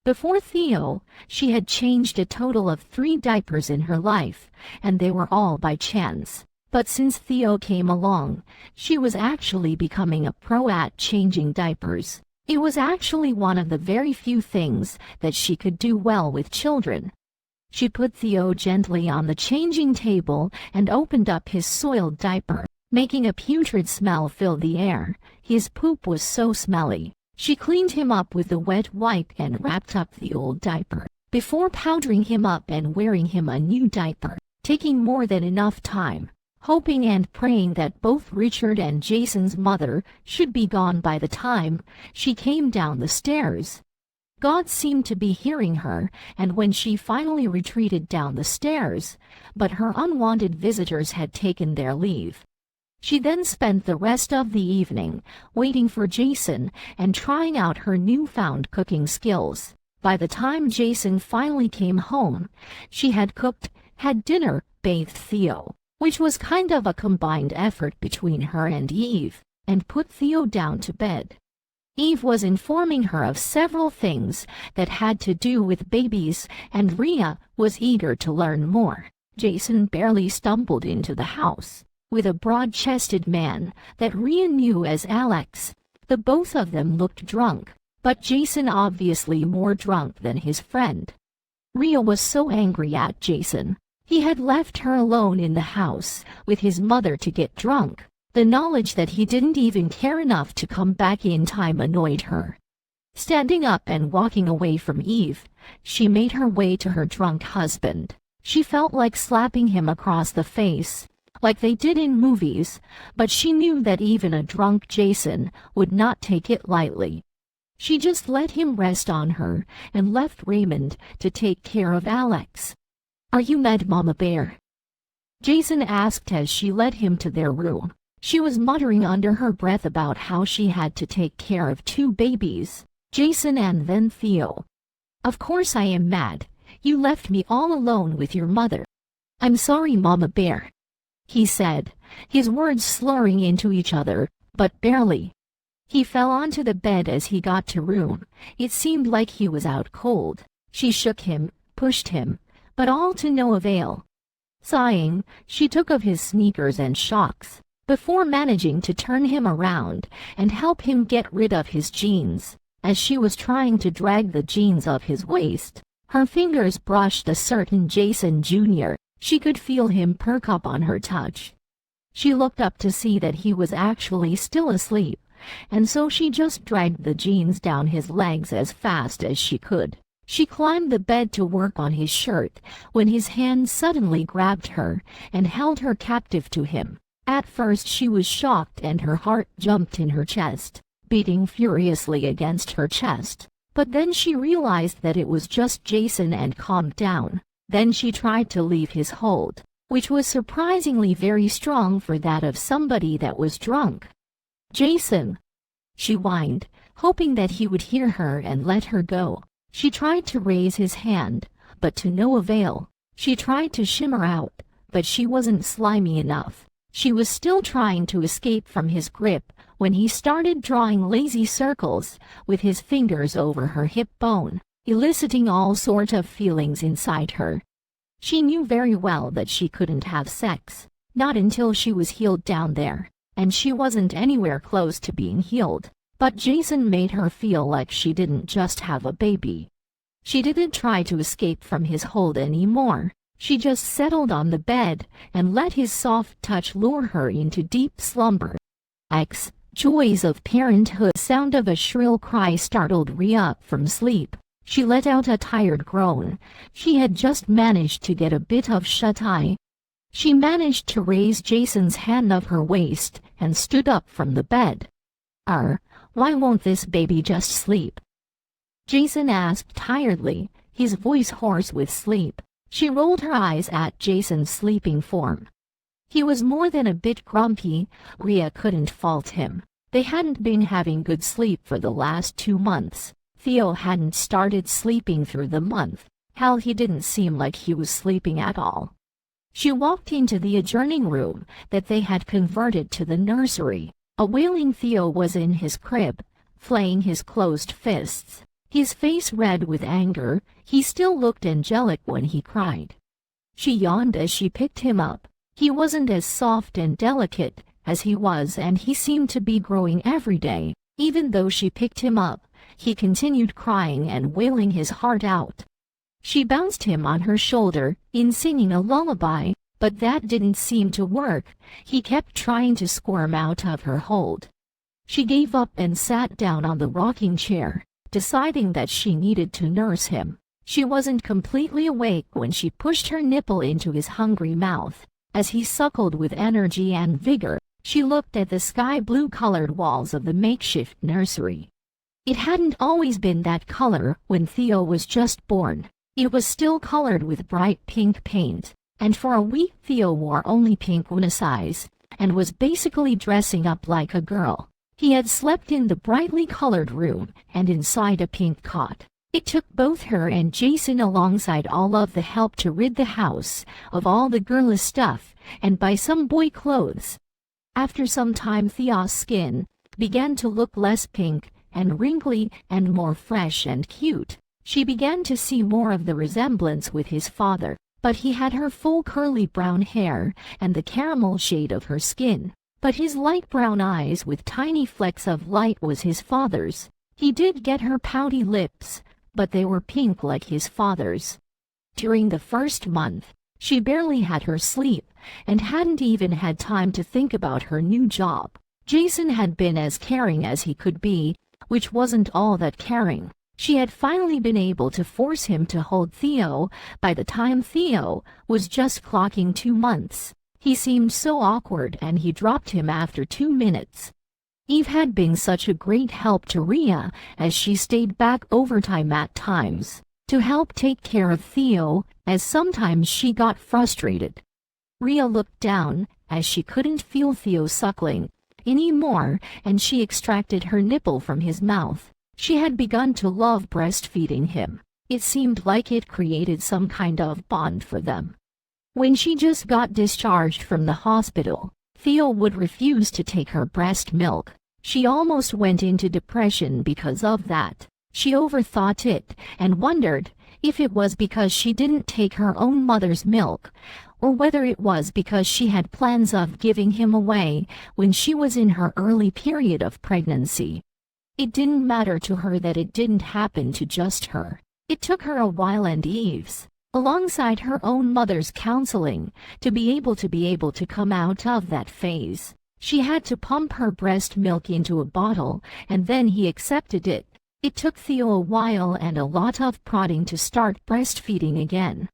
Before Theo, she had changed a total of 3 diapers in her life, and they were all by chance. But since Theo came along, she was actually becoming a pro at changing diapers. It was actually one of the very few things that she could do well with children. She put Theo gently on the changing table and opened up his soiled diaper, making a putrid smell fill the air. His poop was so smelly. She cleaned him up with the wet wipe and wrapped up the old diaper, before powdering him up and wearing him a new diaper, taking more than enough time, hoping and praying that both Richard and Jason's mother should be gone by the time she came down the stairs. God seemed to be hearing her, and when she finally retreated down the stairs, but her unwanted visitors had taken their leave. She then spent the rest of the evening waiting for Jason and trying out her newfound cooking skills. By the time Jason finally came home, she had cooked, had dinner, bathed Theo, which was kind of a combined effort between her and Eve, and put Theo down to bed. Eve was informing her of several things that had to do with babies, and Rhea was eager to learn more. Jason barely stumbled into the house, with a broad-chested man that Rhea knew as Alex. The both of them looked drunk, but Jason obviously more drunk than his friend. Rhea was so angry at Jason. He had left her alone in the house with his mother to get drunk. The knowledge that he didn't even care enough to come back in time annoyed her. Standing up and walking away from Eve, she made her way to her drunk husband. She felt like slapping him across the face, like they did in movies, but she knew that even a drunk Jason would not take it lightly. She just let him rest on her and left Raymond to take care of Alex. "Are you mad, Mama Bear?" Jason asked as she led him to their room. She was muttering under her breath about how she had to take care of 2 babies, Jason and then Theo. "Of course I am mad. You left me all alone with your mother." "I'm sorry, Mama Bear," he said, his words slurring into each other, but barely. He fell onto the bed as he got to room. It seemed like he was out cold. She shook him, pushed him, but all to no avail. Sighing, she took off his sneakers and socks, before managing to turn him around and help him get rid of his jeans. As she was trying to drag the jeans off his waist, her fingers brushed a certain Jason Jr. She could feel him perk up on her touch. She looked up to see that he was actually still asleep, and so she just dragged the jeans down his legs as fast as she could. She climbed the bed to work on his shirt when his hand suddenly grabbed her and held her captive to him. At first she was shocked and her heart jumped in her chest, beating furiously against her chest. But then she realized that it was just Jason and calmed down. Then she tried to leave his hold, which was surprisingly very strong for that of somebody that was drunk. "Jason," she whined, hoping that he would hear her and let her go. She tried to raise his hand, but to no avail. She tried to shimmer out, but she wasn't slimy enough. She was still trying to escape from his grip when he started drawing lazy circles with his fingers over her hip bone, eliciting all sorts of feelings inside her. She knew very well that she couldn't have sex, not until she was healed down there, and she wasn't anywhere close to being healed. But Jason made her feel like she didn't just have a baby. She didn't try to escape from his hold anymore. She just settled on the bed and let his soft touch lure her into deep slumber. Joys of parenthood. The sound of a shrill cry startled Rhea up from sleep. She let out a tired groan. She had just managed to get a bit of shut-eye. She managed to raise Jason's hand off her waist and stood up from the bed. Why won't this baby just sleep?" Jason asked tiredly, his voice hoarse with sleep. She rolled her eyes at Jason's sleeping form. He was more than a bit grumpy. Rhea couldn't fault him. They hadn't been having good sleep for the last 2 months. Theo hadn't started sleeping through the month. Hell, he didn't seem like he was sleeping at all. She walked into the adjoining room that they had converted to the nursery. A wailing Theo was in his crib, flaying his closed fists. His face red with anger. He still looked angelic when he cried. She yawned as she picked him up. He wasn't as soft and delicate as he was, and he seemed to be growing every day. Even though she picked him up, he continued crying and wailing his heart out. She bounced him on her shoulder, singing a lullaby, but that didn't seem to work. He kept trying to squirm out of her hold. She gave up and sat down on the rocking chair, deciding that she needed to nurse him. She wasn't completely awake when she pushed her nipple into his hungry mouth. As he suckled with energy and vigor, she looked at the sky-blue-colored walls of the makeshift nursery. It hadn't always been that color when Theo was just born. It was still colored with bright pink paint, and for a week Theo wore only pink size and was basically dressing up like a girl. He had slept in the brightly colored room and inside a pink cot. It took both her and Jason alongside all of the help to rid the house of all the girlish stuff and buy some boy clothes. After some time, Theo's skin began to look less pink and wrinkly and more fresh and cute. She began to see more of the resemblance with his father, but he had her full curly brown hair and the caramel shade of her skin. But his light brown eyes with tiny flecks of light was his father's. He did get her pouty lips, but they were pink like his father's. During the first month, she barely had her sleep and hadn't even had time to think about her new job. Jason had been as caring as he could be, which wasn't all that caring. She had finally been able to force him to hold Theo by the time Theo was just clocking 2 months. He seemed so awkward and he dropped him after 2 minutes. Eve had been such a great help to Rhea as she stayed back overtime at times to help take care of Theo, as sometimes she got frustrated. Rhea looked down as she couldn't feel Theo suckling anymore, and she extracted her nipple from his mouth. She had begun to love breastfeeding him. It seemed like it created some kind of bond for them. When she just got discharged from the hospital, Theo would refuse to take her breast milk. She almost went into depression because of that. She overthought it and wondered if it was because she didn't take her own mother's milk, or whether it was because she had plans of giving him away when she was in her early period of pregnancy. It didn't matter to her that it didn't happen to just her. It took her a while and Eve's, alongside her own mother's counseling, to be able to come out of that phase. She had to pump her breast milk into a bottle, and then he accepted it. It took Theo a while and a lot of prodding to start breastfeeding again.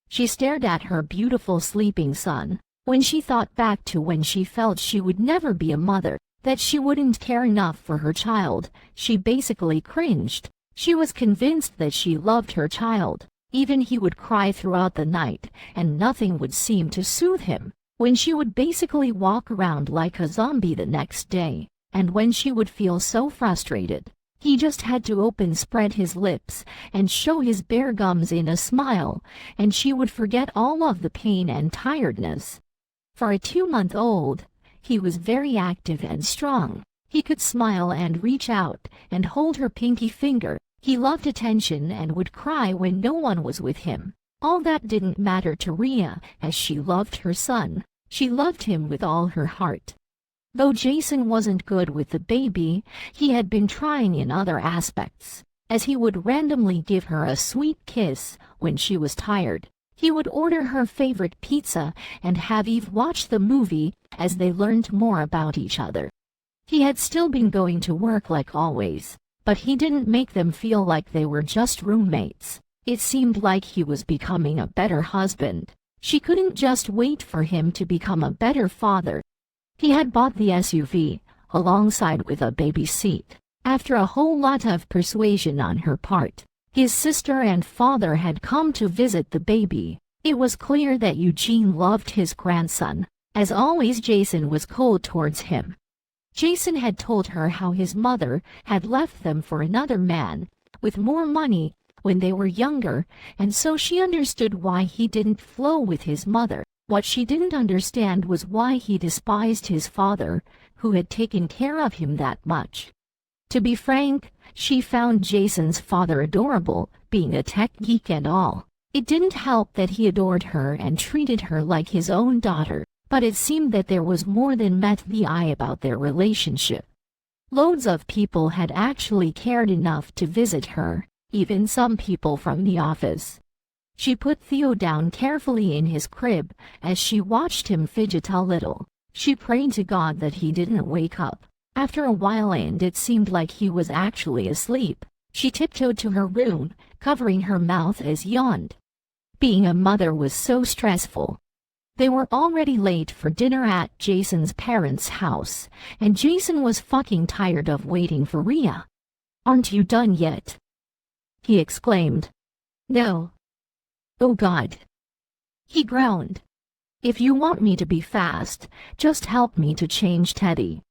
She stared at her beautiful sleeping son. When she thought back to when she felt she would never be a mother, that she wouldn't care enough for her child, she basically cringed. She was convinced that she loved her child. Even he would cry throughout the night, and nothing would seem to soothe him. When she would basically walk around like a zombie the next day, and when she would feel so frustrated, he just had to spread his lips and show his bare gums in a smile, and she would forget all of the pain and tiredness. For a 2-month-old, he was very active and strong. He could smile and reach out and hold her pinky finger. He loved attention and would cry when no one was with him. All that didn't matter to Rhea, as she loved her son. She loved him with all her heart. Though Jason wasn't good with the baby, he had been trying in other aspects, as he would randomly give her a sweet kiss when she was tired. He would order her favorite pizza and have Eve watch the movie as they learned more about each other. He had still been going to work like always, but he didn't make them feel like they were just roommates. It seemed like he was becoming a better husband. She couldn't just wait for him to become a better father. He had bought the SUV, alongside with a baby seat. After a whole lot of persuasion on her part, his sister and father had come to visit the baby. It was clear that Eugene loved his grandson. As always, Jason was cold towards him. Jason had told her how his mother had left them for another man with more money when they were younger, and so she understood why he didn't flow with his mother. What she didn't understand was why he despised his father, who had taken care of him that much. To be frank, she found Jason's father adorable, being a tech geek and all. It didn't help that he adored her and treated her like his own daughter, but it seemed that there was more than met the eye about their relationship. Loads of people had actually cared enough to visit her, even some people from the office. She put Theo down carefully in his crib as she watched him fidget a little. She prayed to God that he didn't wake up. After a while, and it seemed like he was actually asleep, she tiptoed to her room, covering her mouth as he yawned. Being a mother was so stressful. They were already late for dinner at Jason's parents' house, and Jason was fucking tired of waiting for Rhea. "Aren't you done yet?" he exclaimed. "No." "Oh God," he groaned. "If you want me to be fast, just help me to change Teddy,"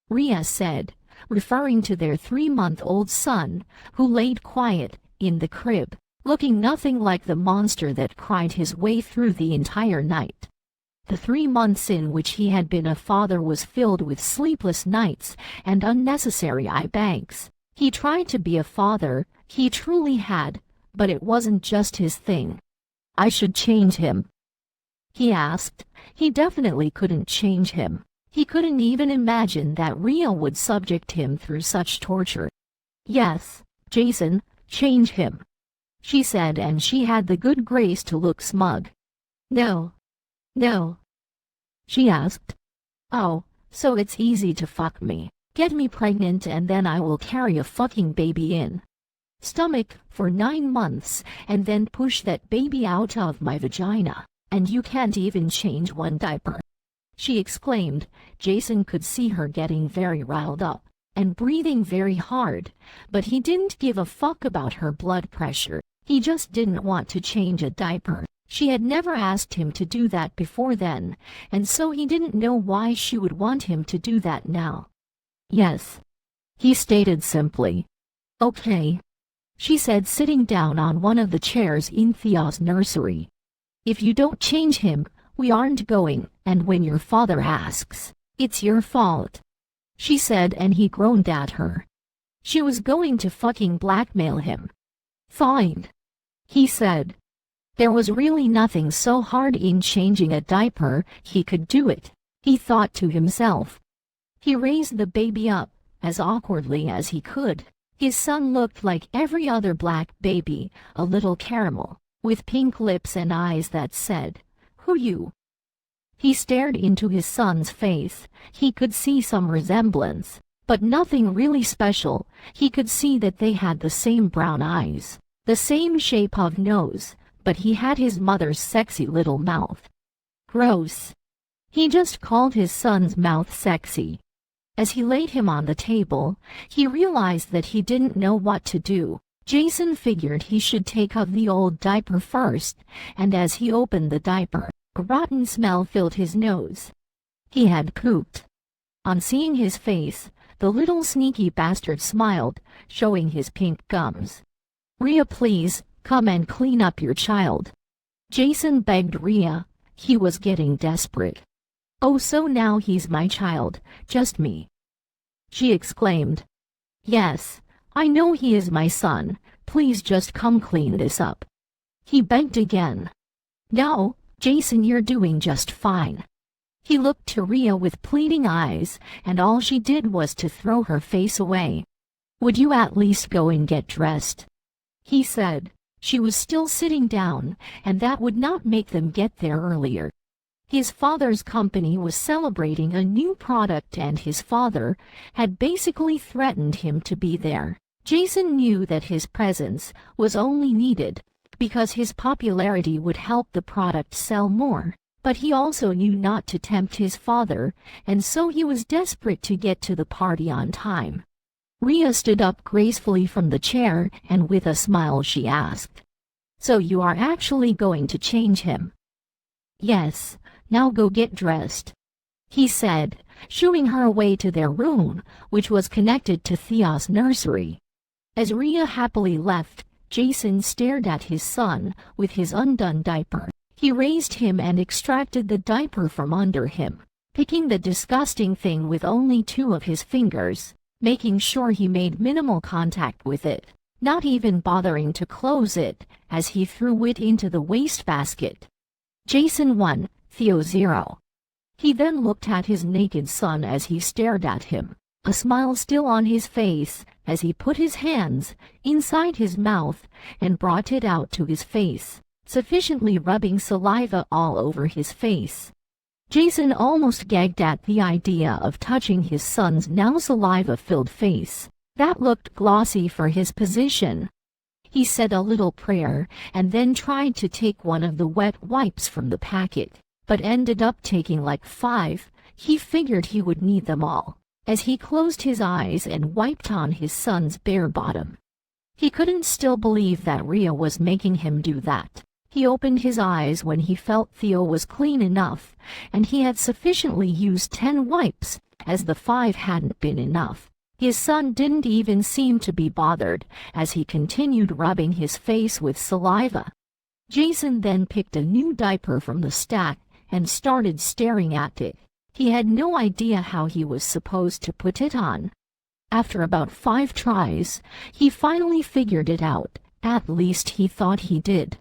Rhea said, referring to their 3-month-old son, who laid quiet in the crib, looking nothing like the monster that cried his way through the entire night. The 3 months in which he had been a father was filled with sleepless nights and unnecessary eye bags. He tried to be a father, he truly had, but it wasn't just his thing. I should change him, he asked. He definitely couldn't change him. He couldn't even imagine that Rhea would subject him through such torture. Yes, Jason, change him, she said, and she had the good grace to look smug. No. No, she asked. Oh, so it's easy to fuck me. Get me pregnant and then I will carry a fucking baby in stomach for 9 months and then push that baby out of my vagina, and you can't even change one diaper, she exclaimed. Jason could see her getting very riled up and breathing very hard, but he didn't give a fuck about her blood pressure. He just didn't want to change a diaper. She had never asked him to do that before then, and so he didn't know why she would want him to do that now. Yes, he stated simply. Okay, she said, sitting down on one of the chairs in Theo's nursery. If you don't change him, we aren't going, and when your father asks, it's your fault, she said, and he groaned at her. She was going to fucking blackmail him. Fine, he said. There was really nothing so hard in changing a diaper. He could do it, he thought to himself. He raised the baby up as awkwardly as he could. His son looked like every other black baby, a little caramel, with pink lips and eyes that said, "Who you?" He stared into his son's face. He could see some resemblance, but nothing really special. He could see that they had the same brown eyes, the same shape of nose, but he had his mother's sexy little mouth. Gross. He just called his son's mouth sexy. As he laid him on the table, he realized that he didn't know what to do. Jason figured he should take off the old diaper first, and as he opened the diaper, a rotten smell filled his nose. He had pooped. On seeing his face, the little sneaky bastard smiled, showing his pink gums. Rhea, please, come and clean up your child, Jason begged Rhea. He was getting desperate. Oh, so now he's my child, just me, she exclaimed. Yes, I know he is my son. Please just come clean this up, he begged again. No, Jason, you're doing just fine. He looked to Rhea with pleading eyes, and all she did was to throw her face away. Would you at least go and get dressed, he said. She was still sitting down, and that would not make them get there earlier. His father's company was celebrating a new product, and his father had basically threatened him to be there. Jason knew that his presence was only needed because his popularity would help the product sell more, but he also knew not to tempt his father, and so he was desperate to get to the party on time. Rhea stood up gracefully from the chair, and with a smile she asked, "So you are actually going to change him?" "Yes, now go get dressed," he said, shooing her away to their room, which was connected to Theo's nursery. As Rhea happily left, Jason stared at his son with his undone diaper. He raised him and extracted the diaper from under him, picking the disgusting thing with only 2 of his fingers, making sure he made minimal contact with it, not even bothering to close it, as he threw it into the wastebasket. Jason 1, Theo 0. He then looked at his naked son as he stared at him, a smile still on his face, as he put his hands inside his mouth and brought it out to his face, sufficiently rubbing saliva all over his face. Jason almost gagged at the idea of touching his son's now saliva-filled face. That looked glossy for his position. He said a little prayer and then tried to take one of the wet wipes from the packet, but ended up taking like 5. He figured he would need them all, as he closed his eyes and wiped on his son's bare bottom. He couldn't still believe that Rhea was making him do that. He opened his eyes when he felt Theo was clean enough, and he had sufficiently used 10 wipes, as the 5 hadn't been enough. His son didn't even seem to be bothered, as he continued rubbing his face with saliva. Jason then picked a new diaper from the stack and started staring at it. He had no idea how he was supposed to put it on. After about 5 tries, he finally figured it out. At least he thought he did.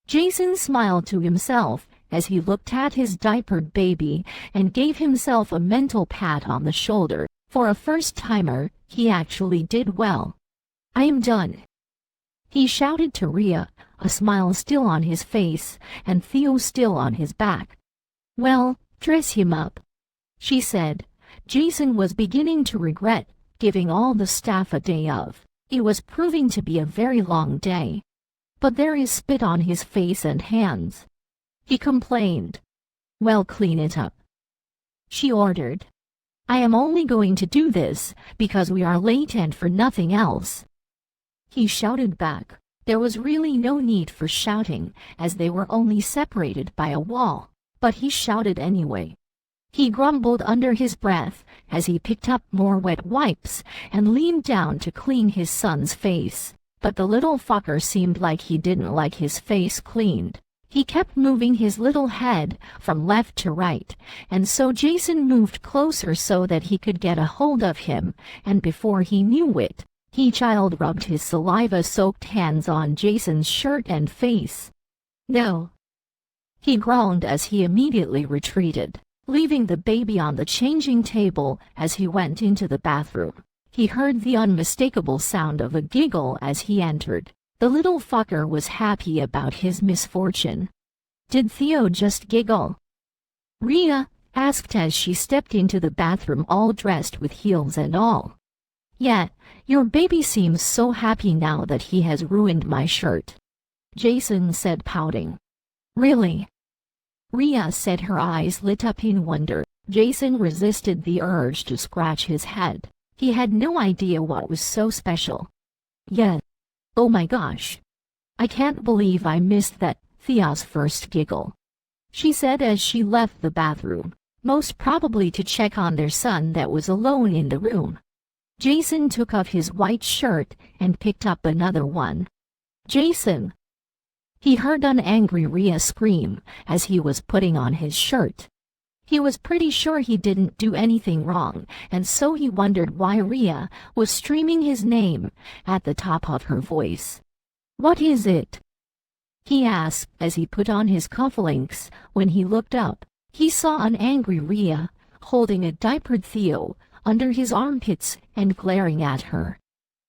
Jason smiled to himself as he looked at his diapered baby and gave himself a mental pat on the shoulder. For a first-timer, he actually did well. "I am done," he shouted to Rhea, a smile still on his face and Theo still on his back. "Well, dress him up," she said. Jason was beginning to regret giving all the staff a day off. It was proving to be a very long day. "But there is spit on his face and hands," he complained. "Well, clean it up," she ordered. "I am only going to do this because we are late and for nothing else," he shouted back. There was really no need for shouting, as they were only separated by a wall, but he shouted anyway. He grumbled under his breath as he picked up more wet wipes and leaned down to clean his son's face, but the little fucker seemed like he didn't like his face cleaned. He kept moving his little head from left to right, and so Jason moved closer so that he could get a hold of him, and before he knew it, he child rubbed his saliva-soaked hands on Jason's shirt and face. "No," he groaned as he immediately retreated, leaving the baby on the changing table. As he went into the bathroom, he heard the unmistakable sound of a giggle as he entered. The little fucker was happy about his misfortune. "Did Theo just giggle?" Rhea asked as she stepped into the bathroom all dressed with heels and all. "Yeah, your baby seems so happy now that he has ruined my shirt," Jason said, pouting. "Really?" Rhea said, her eyes lit up in wonder. Jason resisted the urge to scratch his head. He had no idea what was so special. "Yeah. Oh my gosh. I can't believe I missed that, Thea's first giggle," she said as she left the bathroom, most probably to check on their son that was alone in the room. Jason took off his white shirt and picked up another one. "Jason!" He heard an angry Rhea scream as he was putting on his shirt. He was pretty sure he didn't do anything wrong, and so he wondered why Rhea was screaming his name at the top of her voice. "What is it?" he asked as he put on his cufflinks. When he looked up, he saw an angry Rhea holding a diapered Theo under his armpits and glaring at her.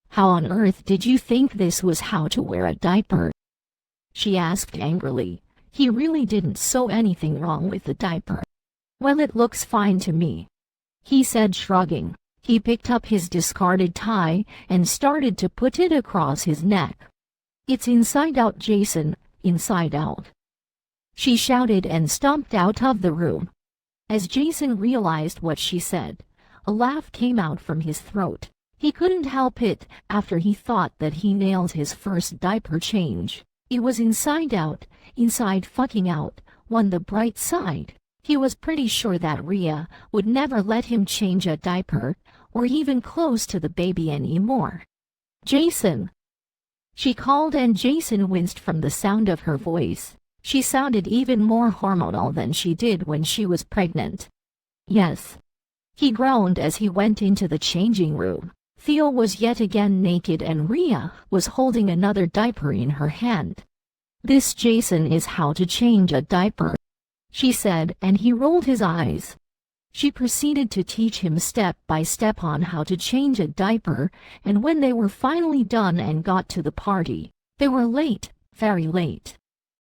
"How on earth did you think this was how to wear a diaper?" she asked angrily. He really didn't sew anything wrong with the diaper. "Well, it looks fine to me," he said, shrugging. He picked up his discarded tie and started to put it across his neck. "It's inside out, Jason, inside out," she shouted and stomped out of the room. As Jason realized what she said, a laugh came out from his throat. He couldn't help it after he thought that he nailed his first diaper change. It was inside out, inside fucking out, on the bright side. He was pretty sure that Rhea would never let him change a diaper, or even close to the baby anymore. "Jason!" she called, and Jason winced from the sound of her voice. She sounded even more hormonal than she did when she was pregnant. "Yes," he groaned as he went into the changing room. Theo was yet again naked and Rhea was holding another diaper in her hand. "This, Jason, is how to change a diaper," she said, and he rolled his eyes. She proceeded to teach him step by step on how to change a diaper, and when they were finally done and got to the party, they were late, very late.